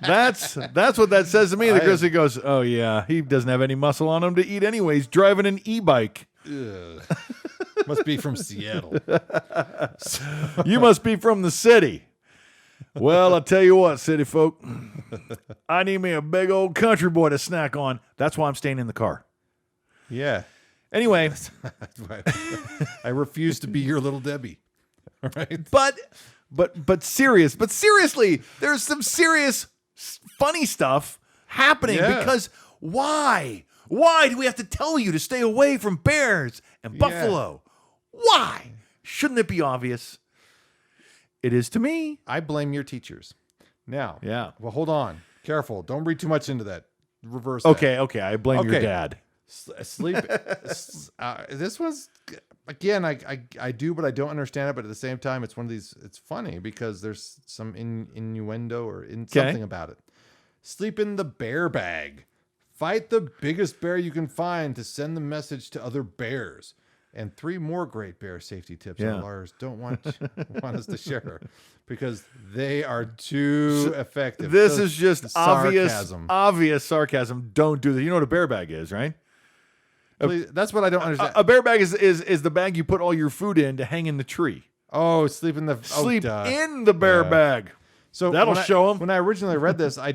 That's what that says to me. The grizzly goes, "Oh yeah, he doesn't have any muscle on him to eat anyway. He's driving an e-bike. Must be from Seattle. You must be from the city." Well, I'll tell you what, city folk. I need me a big old country boy to snack on. That's why I'm staying in the car. Yeah. Anyway, I refuse to be your little Debbie. All right. But seriously, there's some serious funny stuff happening because why? Why do we have to tell you to stay away from bears and buffalo? Why? Shouldn't it be obvious? It is to me. I blame your teachers. Now, well, hold on. Careful. Don't read too much into that. Reverse that. Okay. I blame your dad. Sleep. This was, again, I do, but I don't understand it. But at the same time, it's one of these, it's funny because there's some innuendo or something about it. Sleep in the bear bag. Fight the biggest bear you can find to send the message to other bears. And 3 more great bear safety tips our lawyers don't want us to share because they are too effective. This is just obvious sarcasm. Don't do that. You know what a bear bag is, right? Please, that's what I don't understand. A bear bag is the bag you put all your food in to hang in the tree. Oh, sleep in the bear bag. So that'll show them. When I originally read this, I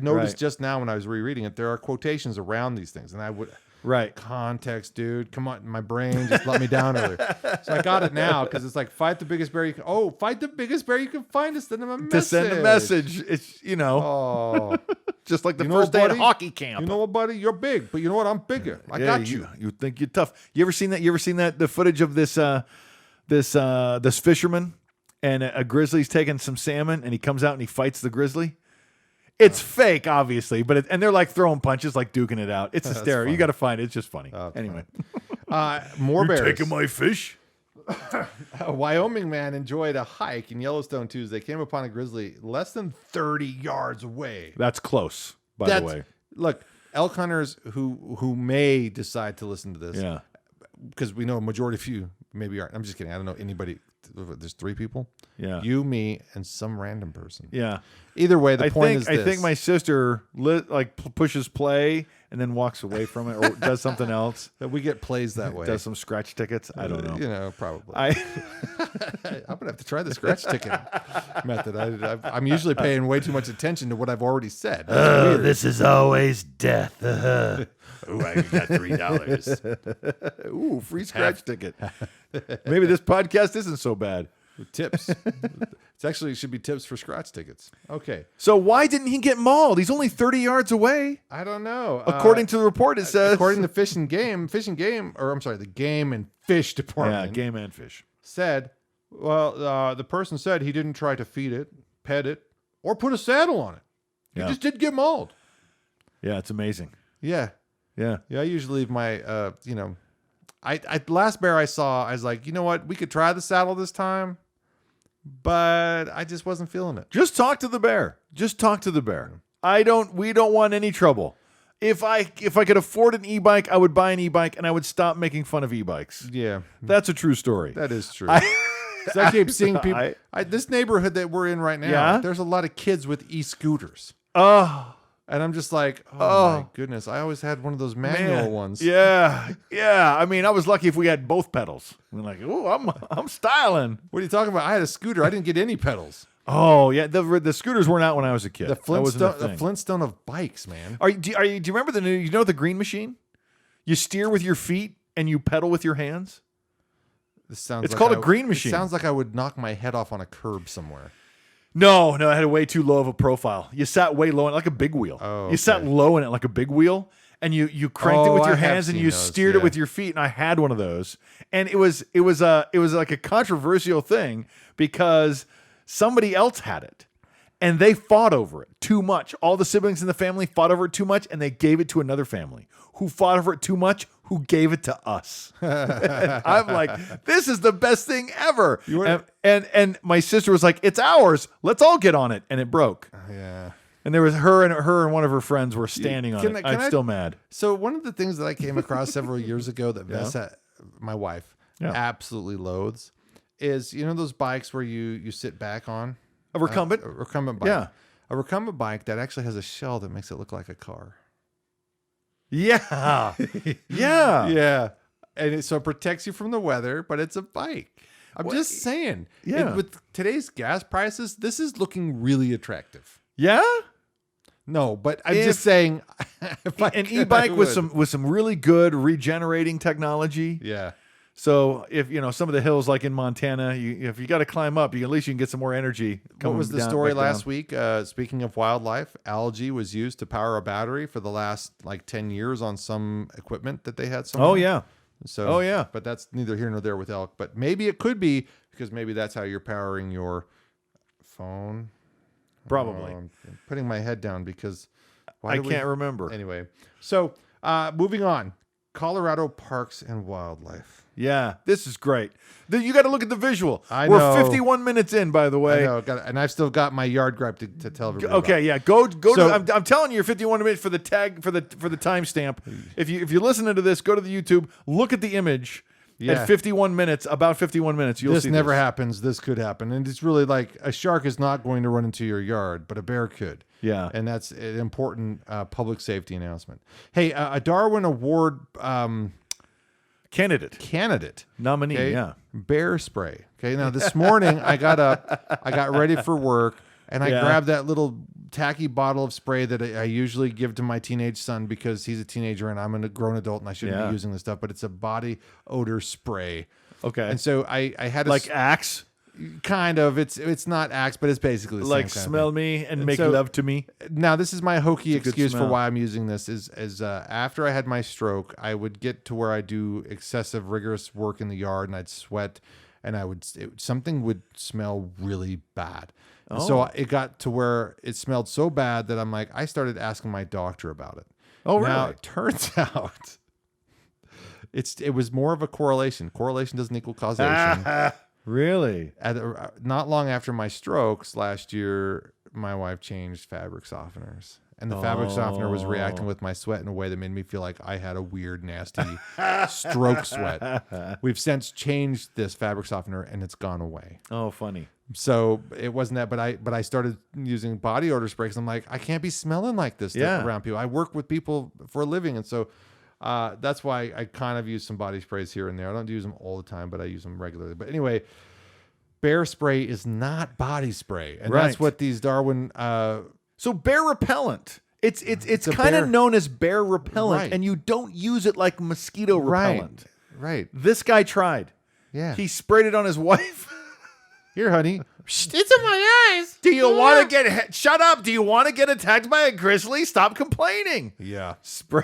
noticed just now when I was rereading it, there are quotations around these things, and I would. Right. Context, dude. Come on. My brain just let me down earlier. So I got it now because it's like, fight the biggest bear you can. Oh, fight the biggest bear you can find to send them a message. To send a message. It's, just like the first day at hockey camp. You know what, buddy? You're big, but you know what? I'm bigger. I got you. You think you're tough. You ever seen that? The footage of this fisherman and a grizzly's taking some salmon and he comes out and he fights the grizzly. It's fake, obviously, and they're like throwing punches, like duking it out. It's hysterical. You got to find it. It's just funny. Anyway, more bears. Taking my fish. A Wyoming man enjoyed a hike in Yellowstone Tuesday. Came upon a grizzly less than 30 yards away. That's close, by the way. Look, elk hunters who may decide to listen to this, because we know a majority of you maybe aren't. I'm just kidding. I don't know anybody. There's 3 people. Yeah. You, me, and some random person. Yeah. Either way, the point is this. I think my sister pushes play and then walks away from it or does something else. That we get plays that way. Does some scratch tickets. I don't know. Probably. I'm going to have to try the scratch ticket method. I'm usually paying way too much attention to what I've already said. This is always death. Ooh, I got $3. Ooh, free scratch ticket. Maybe this podcast isn't so bad. Tips. It should be tips for scratch tickets. Okay. So why didn't he get mauled? He's only 30 yards away. I don't know. According to the report, it says. According to the Game and Fish Department. Yeah, Game and Fish. Said, the person said he didn't try to feed it, pet it, or put a saddle on it. He just did get mauled. Yeah, it's amazing. Yeah. Yeah. Yeah, I usually leave my, last bear I saw, I was like, you know what? We could try the saddle this time, but I just wasn't feeling it. Just talk to the bear. We don't want any trouble. If I could afford an e-bike, I would buy an e-bike and I would stop making fun of e-bikes. Yeah. That's a true story. That is true. So I keep seeing people. This neighborhood that we're in right now, there's a lot of kids with e-scooters. Oh. And I'm just like, oh my goodness. I always had one of those manual ones. Yeah. Yeah. I mean, I was lucky if we had both pedals. We're like, oh, I'm styling. What are you talking about? I had a scooter. I didn't get any pedals. Oh, yeah. The scooters weren't out when I was a kid. The Flintstone of bikes, man. Do you remember the green machine? You steer with your feet and you pedal with your hands? It's called a green machine. It sounds like I would knock my head off on a curb somewhere. No, I had a way too low of a profile. You sat way low in it like a big wheel. Oh, okay. You sat low in it like a big wheel, and you cranked it with your hands and you steered it with your feet. And I had one of those, and it was like a controversial thing because somebody else had it, and they fought over it too much. All the siblings in the family fought over it too much, and they gave it to another family who fought over it too much, who gave it to us. And I'm like, this is the best thing ever. And my sister was like, it's ours. Let's all get on it. And it broke. Yeah. And there was her and one of her friends were standing on it. I'm still mad. So one of the things that I came across several years ago that Vessa, my wife, absolutely loathes is, those bikes where you sit back on? A recumbent? A recumbent bike. Yeah. A recumbent bike that actually has a shell that makes it look like a car. Yeah. Yeah. Yeah. And so it protects you from the weather, but it's a bike. I'm just saying. Yeah. With today's gas prices, this is looking really attractive. Yeah? No, but I'm just saying. An e-bike with some really good regenerating technology. Yeah. So if some of the hills like in Montana, if you got to climb up, at least you can get some more energy. What was the story last week? Speaking of wildlife, algae was used to power a battery for the last 10 years on some equipment that they had somewhere. Oh yeah. So, oh yeah. But that's neither here nor there with elk. But maybe it could be because maybe that's how you're powering your phone. Probably. I'm putting my head down because I can't remember. Anyway, so moving on. Colorado Parks and Wildlife. Yeah, this is great. You got to look at the visual. We're We're 51 minutes in, by the way. I know, and I've still got my yard gripe to tell everybody. Okay, yeah, go. I'm telling you, you're 51 minutes for the tag for the timestamp. If you're listening to this, go to the YouTube, look at the image. Yeah. At 51 minutes, about 51 minutes, you'll see this never happens. This could happen, and it's really like a shark is not going to run into your yard, but a bear could. Yeah, and that's an important public safety announcement. Hey, a Darwin Award candidate nominee. Okay? Yeah, bear spray. Okay, now this morning I got up, I got ready for work, and I grabbed that little tacky bottle of spray that I usually give to my teenage son because he's a teenager and I'm a grown adult and I shouldn't be using this stuff. But it's a body odor spray. Okay, and so I had Axe. Kind of. It's not Axe, but it's basically the same kind smell of me and make love to me. Now, this is my hokey excuse for why I'm using this. Is after I had my stroke, I would get to where I do excessive, rigorous work in the yard, and I'd sweat, and something would smell really bad. And so it got to where it smelled so bad that I'm like, I started asking my doctor about it. Oh, really? Now it turns out it was more of a correlation. Correlation doesn't equal causation. Really? Not long after my strokes last year, my wife changed fabric softeners. And the fabric softener was reacting with my sweat in a way that made me feel like I had a weird, nasty stroke sweat. We've since changed this fabric softener, and it's gone away. Oh, funny. So it wasn't that, but I started using body odor spray because I'm like, I can't be smelling like this around people. I work with people for a living, and so that's why I kind of use some body sprays here and there. I don't use them all the time, but I use them regularly. But anyway, bear spray is not body spray, and that's what these Darwin. So bear repellent. It's kind of known as bear repellent, and you don't use it like mosquito repellent. Right. This guy tried. Yeah. He sprayed it on his wife. Here, honey. It's in my eyes. Do you want to get... Shut up. Do you want to get attacked by a grizzly? Stop complaining. Yeah. Spray.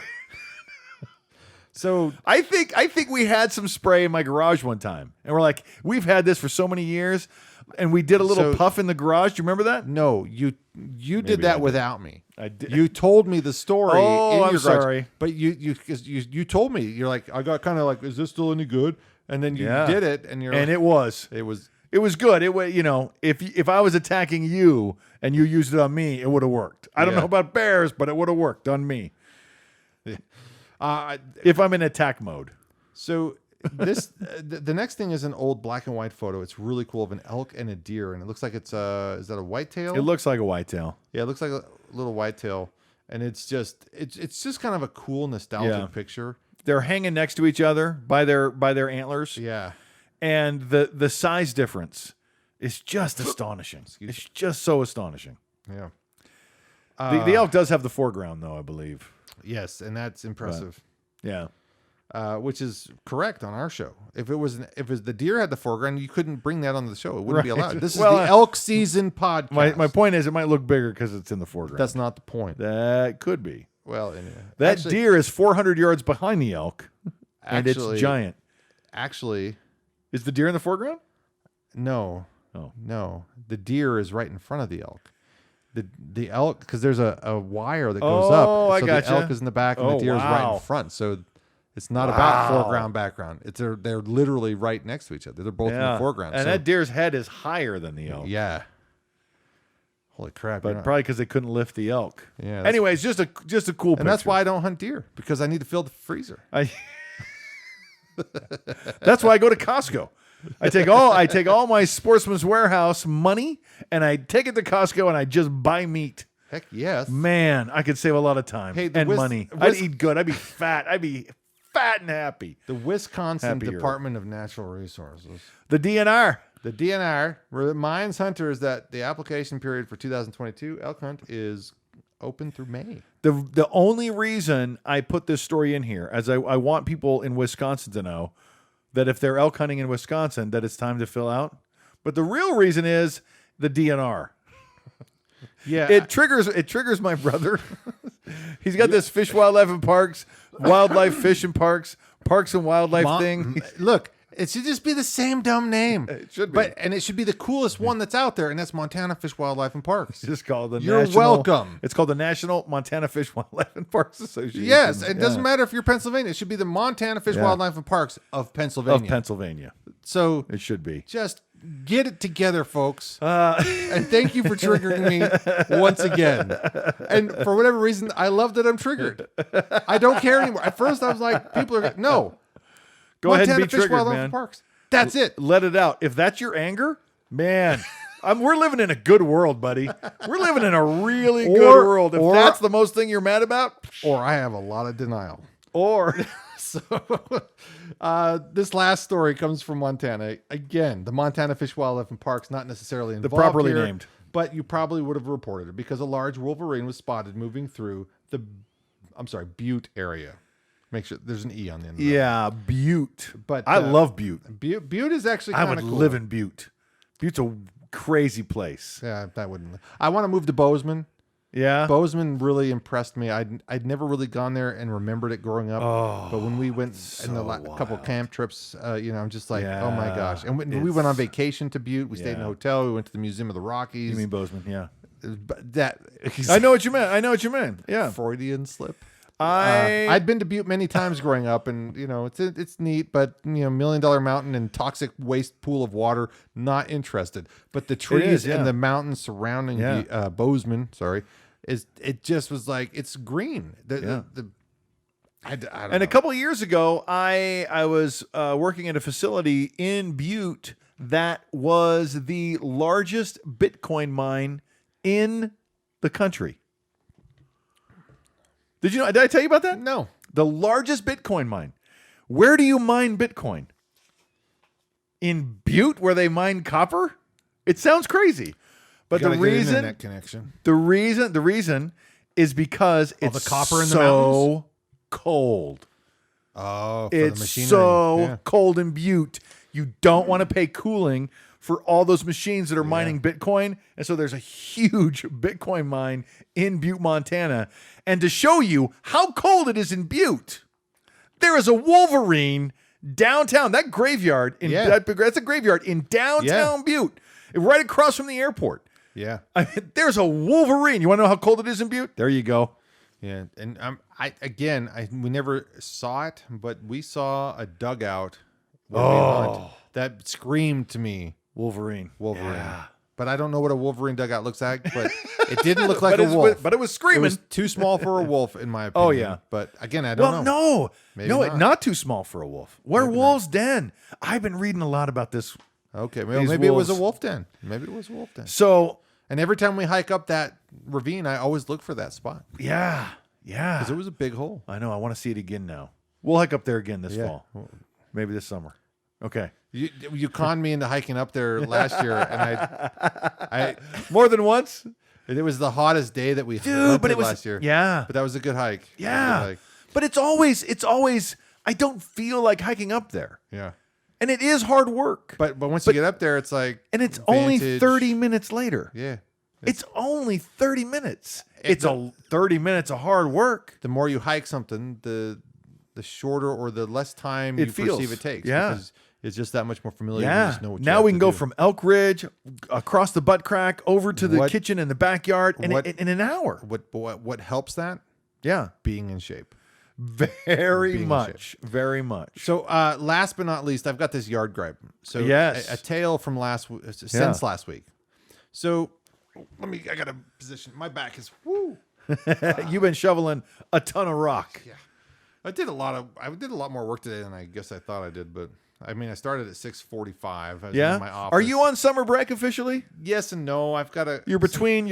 So I think we had some spray in my garage one time. And we're like, we've had this for so many years. And we did a little puff in the garage. Do you remember that? No, you did that without me. I did. You told me the story. Oh, in your I'm garage, sorry. But you told me. You're like, I got kind of like, is this still any good? And then you did it, and it was. It was good. It was, if I was attacking you and you used it on me, it would have worked. I don't know about bears, but it would have worked on me. If I'm in attack mode. So this the next thing is an old black and white photo. It's really cool of an elk and a deer, and it looks like it's is that a whitetail? It looks like a whitetail. Yeah, it looks like a little whitetail, and it's just kind of a cool nostalgic picture. They're hanging next to each other by their antlers. Yeah. And the size difference is just astonishing. It's just so astonishing. Yeah. The elk does have the foreground, though, I believe. Yes, and that's impressive. But, yeah. Which is correct on our show. If the deer had the foreground, you couldn't bring that on the show. It wouldn't be allowed. This is the elk season podcast. My point is, it might look bigger because it's in the foreground. That's not the point. That could be. Well, anyway. That deer is 400 yards behind the elk, and it's giant. Actually... Is the deer in the foreground? No. Oh. No. The deer is right in front of the elk. The elk, because there's a wire that goes up. So the elk is in the back and the deer is right in front. So it's not about foreground, background. They're literally right next to each other. They're both in the foreground. And that deer's head is higher than the elk. Yeah. Holy crap. But probably because they couldn't lift the elk. Yeah. Anyways, just a cool picture. And that's why I don't hunt deer, because I need to fill the freezer. That's why I go to Costco. I take all my Sportsman's Warehouse money and I take it to Costco and I just buy meat. Heck yes. Man, I could save a lot of time and money. I'd eat good. I'd be fat. I'd be fat and happy. The Wisconsin Happier. Department of Natural Resources. The DNR. The DNR reminds hunters that the application period for 2022 elk hunt is open through May. The only reason I put this story in here, as I want people in Wisconsin to know that if they're elk hunting in Wisconsin, that it's time to fill out. But the real reason is the DNR. Yeah, It triggers my brother. He's got this fish, wildlife, and parks, wildlife, fish, and parks and wildlife thing. Look, it should just be the same dumb name. It should be. And it should be the coolest one that's out there, and that's Montana Fish, Wildlife, and Parks. It's just called the You're welcome. It's called the National Montana Fish, Wildlife, and Parks Association. Yes, it doesn't matter if you're Pennsylvania. It should be the Montana Fish, Wildlife, and Parks of Pennsylvania. Of Pennsylvania. So It should be. just get it together, folks. And thank you for triggering me once again. And for whatever reason, I love that I'm triggered. I don't care anymore. At first, I was like, people are no. Go ahead and Montana be Fish, triggered, Wildlife, man. and Parks. That's it. Let it out. If that's your anger, man, we're living in a good world, buddy. We're living in a really good world. If that's the most thing you're mad about, Or I have a lot of denial. or So this last story comes from Montana. Again, the Montana Fish, Wildlife, and Parks, not necessarily involved properly here, named. but you probably would have reported it because a large wolverine was spotted moving through the, Butte area. Make sure there's an E on the end of that. yeah, Butte. But, I love Butte. Butte is actually I kind would of cool. live in Butte. Butte's a crazy place. Yeah, that wouldn't. I want to move to Bozeman. Yeah. Bozeman really impressed me. I'd never really gone there and remembered it growing up. but when we went in a couple camp trips, I'm just like, oh my gosh. And we went on vacation to Butte. We stayed in a hotel. We went to the Museum of the Rockies. You mean Bozeman? Yeah. But that I know what you meant. Yeah. Freudian slip. I I'd been to Butte many times growing up, and it's neat, but $1 Million Mountain and toxic waste pool of water, not interested. But the trees and the mountains surrounding Bozeman, it just was like it's green. I don't know. a couple of years ago, I was working at a facility in Butte that was the largest Bitcoin mine in the country. Did I tell you about that? No. The largest Bitcoin mine. Where do you mine Bitcoin? In Butte, where they mine copper? It sounds crazy. But the reason, internet connection. the reason is because it's the copper in the so mountains? cold. Oh, for the It's machinery. so Yeah. cold in Butte. You don't want to pay cooling for all those machines that are mining Bitcoin. And so there's a huge Bitcoin mine in Butte, Montana. And to show you how cold it is in Butte, there is a wolverine downtown. That graveyard, that's a graveyard in downtown Butte, right across from the airport. Yeah. I mean, there's a wolverine. You want to know how cold it is in Butte? There you go. Yeah, and we never saw it, but we saw a dugout where we hunt that screamed to me Wolverine. Yeah. But I don't know what a wolverine dugout looks like, but it didn't look like a wolf. But it was screaming. It was too small for a wolf, in my opinion. Oh, yeah. But again, I don't know. No. Maybe Not. not. Too small for a wolf. Where wolves den? I've been reading a lot about this. Okay, well, These maybe it was a wolves. wolf den. Maybe it was a wolf den. So, And every time we hike up that ravine, I always look for that spot yeah. because it was a big hole. I know. I want to see it again now. We'll hike up there again this Yeah. fall. Maybe this summer. Okay. You conned me into hiking up there last year, and I More than once? it was the hottest day that we Dude, but hunted it was last year. Yeah. But that was a good hike. That was a good Yeah. hike. But it's always I don't feel like hiking up there. Yeah. And it is hard work. But once you get up there, it's like And it's only vantage. 30 minutes later. Yeah. It's only 30 minutes. It's 30 minutes of hard work. The more you hike something, the shorter or the less time It you feels. perceive it takes. Yeah. Because it's just that much more familiar. You Yeah. just know what you Now have we can to go do. from Elk Ridge across the butt crack over to the What- kitchen in the backyard in an hour. What helps that? Yeah. Being in shape. Very Being in much. Very much. So last but not least, I've got this yard gripe. So Yes. a tale from since last week. So I got a position. My back is woo. You've been shoveling a ton of rock. Yeah. I did a lot more work today than I guess I thought I did, but I mean, I started at 6:45. I was Yeah. in my office. Are you on summer break officially? Yes and no. I've got You're between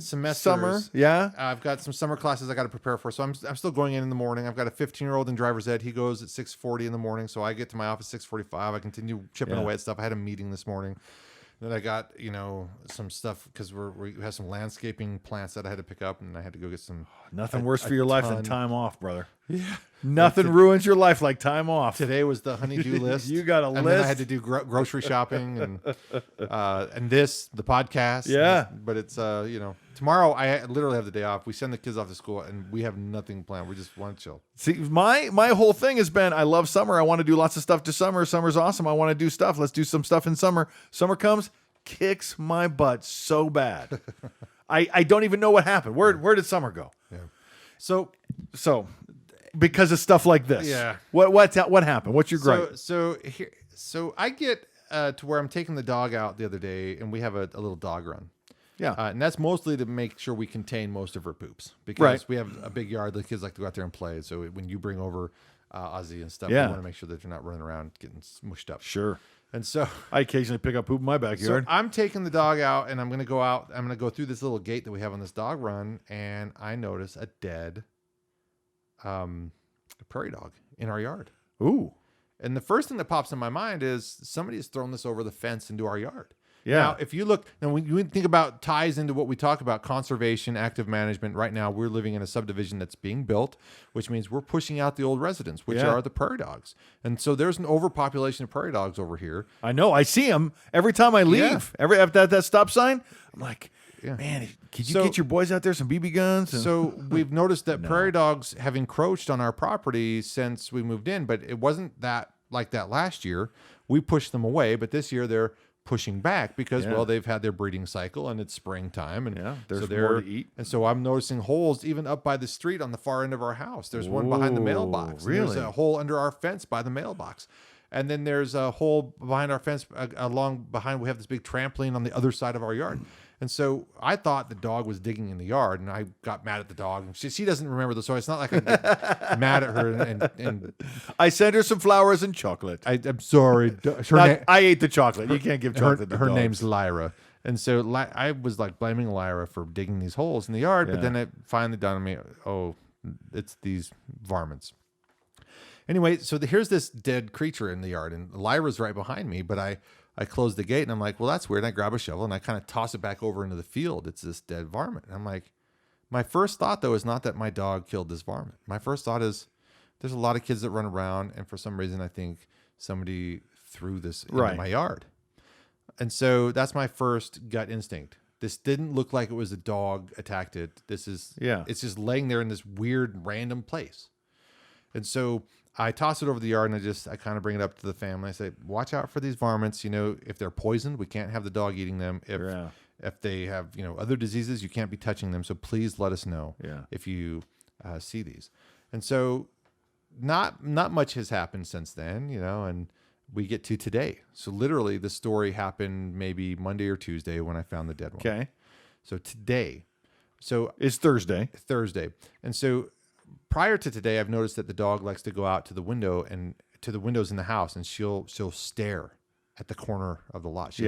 semesters. summer. Yeah. I've got some summer classes I got to prepare for, so I'm still going in the morning. I've got a 15-year-old in driver's ed. He goes at 6:40 in the morning, so I get to my office 6:45. I continue chipping away at stuff. I had a meeting this morning. Then I got some stuff because we have some landscaping plants that I had to pick up, and I had to go get some. Nothing worse for your life than ton. time off, brother. Yeah. Nothing ruins your life like time off. Today was the honey-do list. You got a and list. Then I had to do grocery shopping and the podcast. Yeah. But it's tomorrow I literally have the day off. We send the kids off to school and we have nothing planned. We just want to chill. See, my whole thing has been I love summer. I want to do lots of stuff to summer. Summer's awesome. I want to do stuff. Let's do some stuff in summer. Summer comes, kicks my butt so bad. I don't even know what happened. Where did summer go? Yeah. So because of stuff like this. Yeah. What happened? What's your gripe? So I get to where I'm taking the dog out the other day, and we have a little dog run. Yeah. And that's mostly to make sure we contain most of her poops because Right. we have a big yard. The kids like to go out there and play. So when you bring over Ozzy and stuff, Yeah. we want to make sure that they're not running around getting smushed up. Sure. And so I occasionally pick up poop in my backyard. So I'm taking the dog out, and I'm going to go out. I'm going to go through this little gate that we have on this dog run, and I notice a dead prairie dog in our yard. Ooh. And the first thing that pops in my mind is somebody has thrown this over the fence into our yard. Yeah. Now, if you look, now when you think about ties into what we talk about, conservation, active management, right now we're living in a subdivision that's being built, which means we're pushing out the old residents, which Yeah. are the prairie dogs. And so there's an overpopulation of prairie dogs over here. I know. I see them every time I leave. Every at that stop sign, I'm like, man, could you get your boys out there some BB guns? So we've noticed that prairie dogs have encroached on our property since we moved in, but it wasn't that like that last year. We pushed them away, but this year they're pushing back because well, they've had their breeding cycle and it's springtime, and there's so more to eat. And so I'm noticing holes even up by the street on the far end of our house. There's one behind the mailbox. Really? There's a hole under our fence by the mailbox. And then there's a hole behind our fence along behind. We have this big trampoline on the other side of our yard. And so I thought the dog was digging in the yard, and I got mad at the dog. And she doesn't remember the story. It's not like I get mad at her. And I sent her some flowers and chocolate. I'm sorry. I ate the chocolate. You can't give chocolate to her dogs. name's Lyra. And so I was like blaming Lyra for digging these holes in the yard. But then it finally dawned on me, oh, it's these varmints. Anyway, so here's this dead creature in the yard, and Lyra's right behind me, but I close the gate, and I'm like, well, that's weird. And I grab a shovel, and I kind of toss it back over into the field. It's this dead varmint. And I'm like, my first thought, though, is not that my dog killed this varmint. My first thought is there's a lot of kids that run around, and for some reason, I think somebody threw this into my yard. And so that's my first gut instinct. This didn't look like it was a dog attacked it. This is, it's just laying there in this weird, random place. And so I toss it over the yard, and I kind of bring it up to the family. I say, watch out for these varmints. If they're poisoned, we can't have the dog eating them. If they have, other diseases, you can't be touching them. So please let us know if you see these. And so not much has happened since then, and we get to today. So literally the story happened maybe Monday or Tuesday when I found the dead one. Okay. So today. So it's Thursday. And so prior to today, I've noticed that the dog likes to go out to the window and to the windows in the house, and she'll stare at the corner of the lot.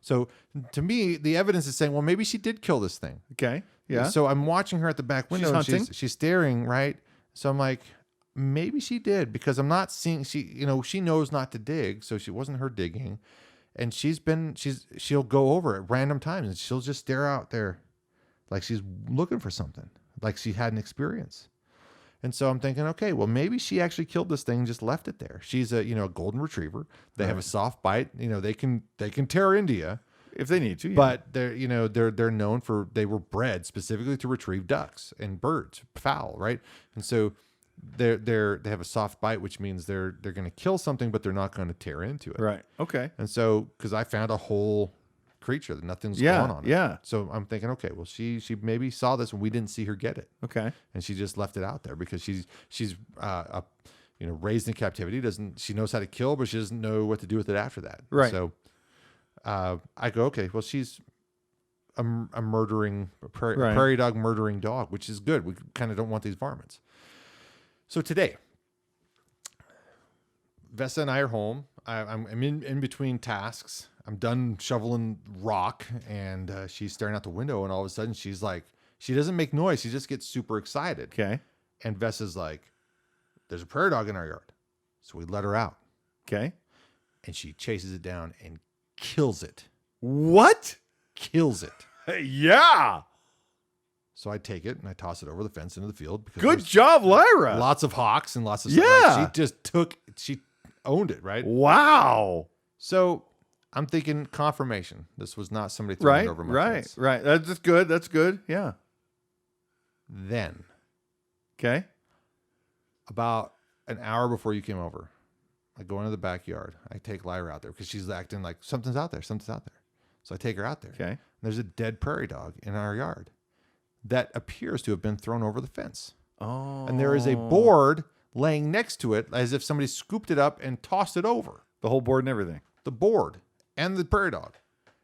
So to me, the evidence is saying, well, maybe she did kill this thing. Okay. Yeah. So I'm watching her at the back window. She's hunting. She's staring, right? So I'm like, maybe she did, because I'm not seeing, she knows not to dig. So she wasn't her digging. And she'll go over at random times, and she'll just stare out there like she's looking for something, like she had an experience. And so I'm thinking, okay, well, maybe she actually killed this thing and just left it there. She's a golden retriever. They have a soft bite. They can tear into you if they need to. Yeah. But they're known for, they were bred specifically to retrieve ducks and birds, fowl, right? And so they have a soft bite, which means they're going to kill something, but they're not going to tear into it. Right. Okay. And so because I found a whole creature that nothing's gone on it. Yeah. So I'm thinking, okay, well, she maybe saw this and we didn't see her get it. Okay. And she just left it out there because she's raised in captivity. She knows how to kill, but she doesn't know what to do with it after that. Right. So I go, okay, well, she's a murdering prairie dog murdering dog, which is good. We kind of don't want these varmints. So today, Vessa and I are home. I'm in between tasks. I'm done shoveling rock, and she's staring out the window, and all of a sudden she's like, she doesn't make noise. She just gets super excited. Okay. And Vessa's like, there's a prairie dog in our yard. So we let her out. Okay. And she chases it down and kills it. What? Kills it. Yeah. So I take it and I toss it over the fence into the field. Because Good job, Lyra. Lots of hawks and lots of Yeah. She owned it, right? Wow. So I'm thinking confirmation. This was not somebody throwing it over my fence. Right. That's good. That's good. Yeah. Then, Okay. about an hour before you came over, I go into the backyard. I take Lyra out there because she's acting like something's out there. Something's out there. So I take her out there. Okay. There's a dead prairie dog in our yard that appears to have been thrown over the fence. Oh. And there is a board laying next to it as if somebody scooped it up and tossed it over. The whole board and everything. The board and the prairie dog.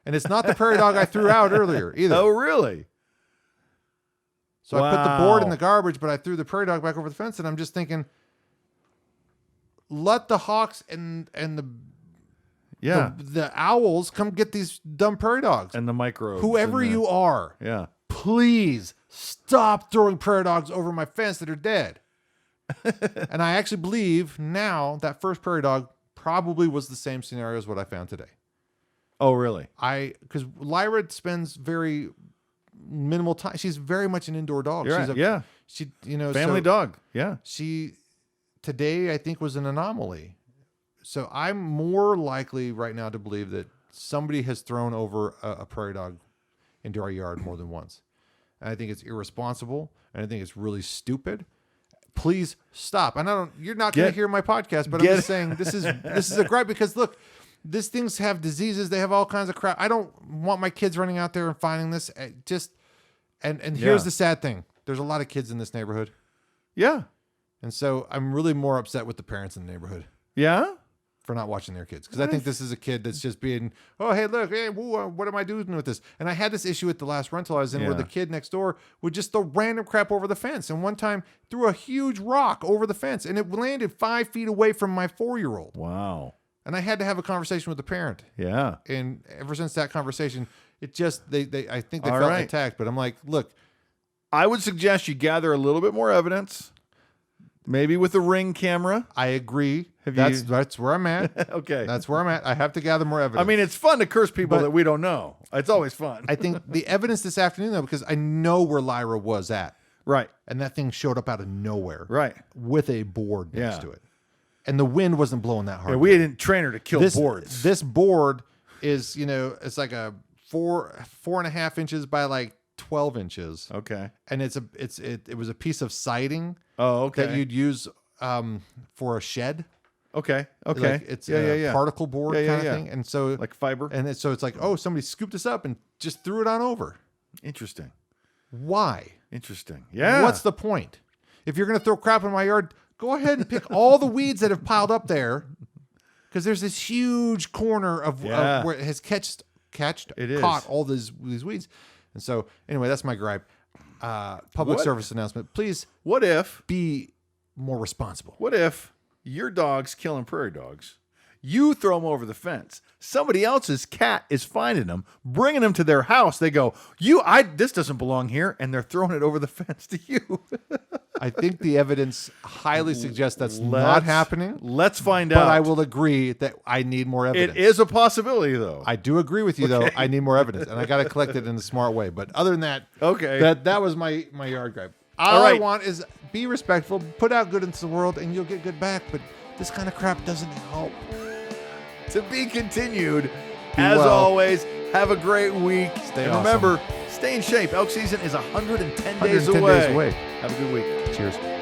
And it's not the prairie dog I threw out earlier either. Oh, really? So I put the board in the garbage, but I threw the prairie dog back over the fence, and I'm just thinking, let the hawks and the owls come get these dumb prairie dogs. And the microbes. Whoever you are, Yeah. please stop throwing prairie dogs over my fence that are dead. And I actually believe now that first prairie dog probably was the same scenario as what I found today. Oh, really? Because Lyra spends very minimal time. She's very much an indoor dog. You're She's right. Yeah. She, Family dog. Yeah. She today I think was an anomaly. So I'm more likely right now to believe that somebody has thrown over a prairie dog into our yard more than once. And I think it's irresponsible, and I think it's really stupid. Please stop. And you're not going to hear my podcast, but I'm just saying this is a gripe because look, these things have diseases. They have all kinds of crap. I don't want my kids running out there and finding this. And here's the sad thing. There's a lot of kids in this neighborhood. Yeah. And so I'm really more upset with the parents in the neighborhood Yeah. for not watching their kids. Because I think this is a kid that's just being, oh, hey, look, hey, what am I doing with this? And I had this issue at the last rental I was in where the kid next door would just throw random crap over the fence. And one time threw a huge rock over the fence and it landed 5 feet away from my 4-year-old. Wow. And I had to have a conversation with the parent. Yeah. And ever since that conversation, it just, I think they felt attacked. But I'm like, look. I would suggest you gather a little bit more evidence. Maybe with a Ring camera. I agree. That's where I'm at. Okay. That's where I'm at. I have to gather more evidence. I mean, it's fun to curse people that we don't know. It's always fun. I think the evidence this afternoon, though, because I know where Lyra was at. Right. And that thing showed up out of nowhere. Right. With a board next to it. And the wind wasn't blowing that hard. Yeah, we didn't train her to kill boards. This board is, it's like a 4.5 inches by like 12 inches. Okay. And it was a piece of siding. Oh, okay. That you'd use for a shed. Okay. Like it's a particle board kind of thing. And so like fiber. And so it's like, oh, somebody scooped this up and just threw it on over. Interesting. Why? Interesting. Yeah. What's the point? If you're going to throw crap in my yard, go ahead and pick all the weeds that have piled up there. Because there's this huge corner of where it has caught all these weeds. And so anyway, that's my gripe. Public service announcement. Please be more responsible. What if your dog's killing prairie dogs? You throw them over the fence. Somebody else's cat is finding them, bringing them to their house. They go, this doesn't belong here. And they're throwing it over the fence to you. I think the evidence highly suggests that's not happening. Let's find out. But I will agree that I need more evidence. It is a possibility, though. I do agree with you, though. I need more evidence. And I got to collect it in a smart way. But other than that, that was my yard gripe. All I want is be respectful, put out good into the world, and you'll get good back. But this kind of crap doesn't help. To be continued. As always, have a great week. Remember, stay in shape. Elk season is 110 days away. Days away. Have a good week. Cheers.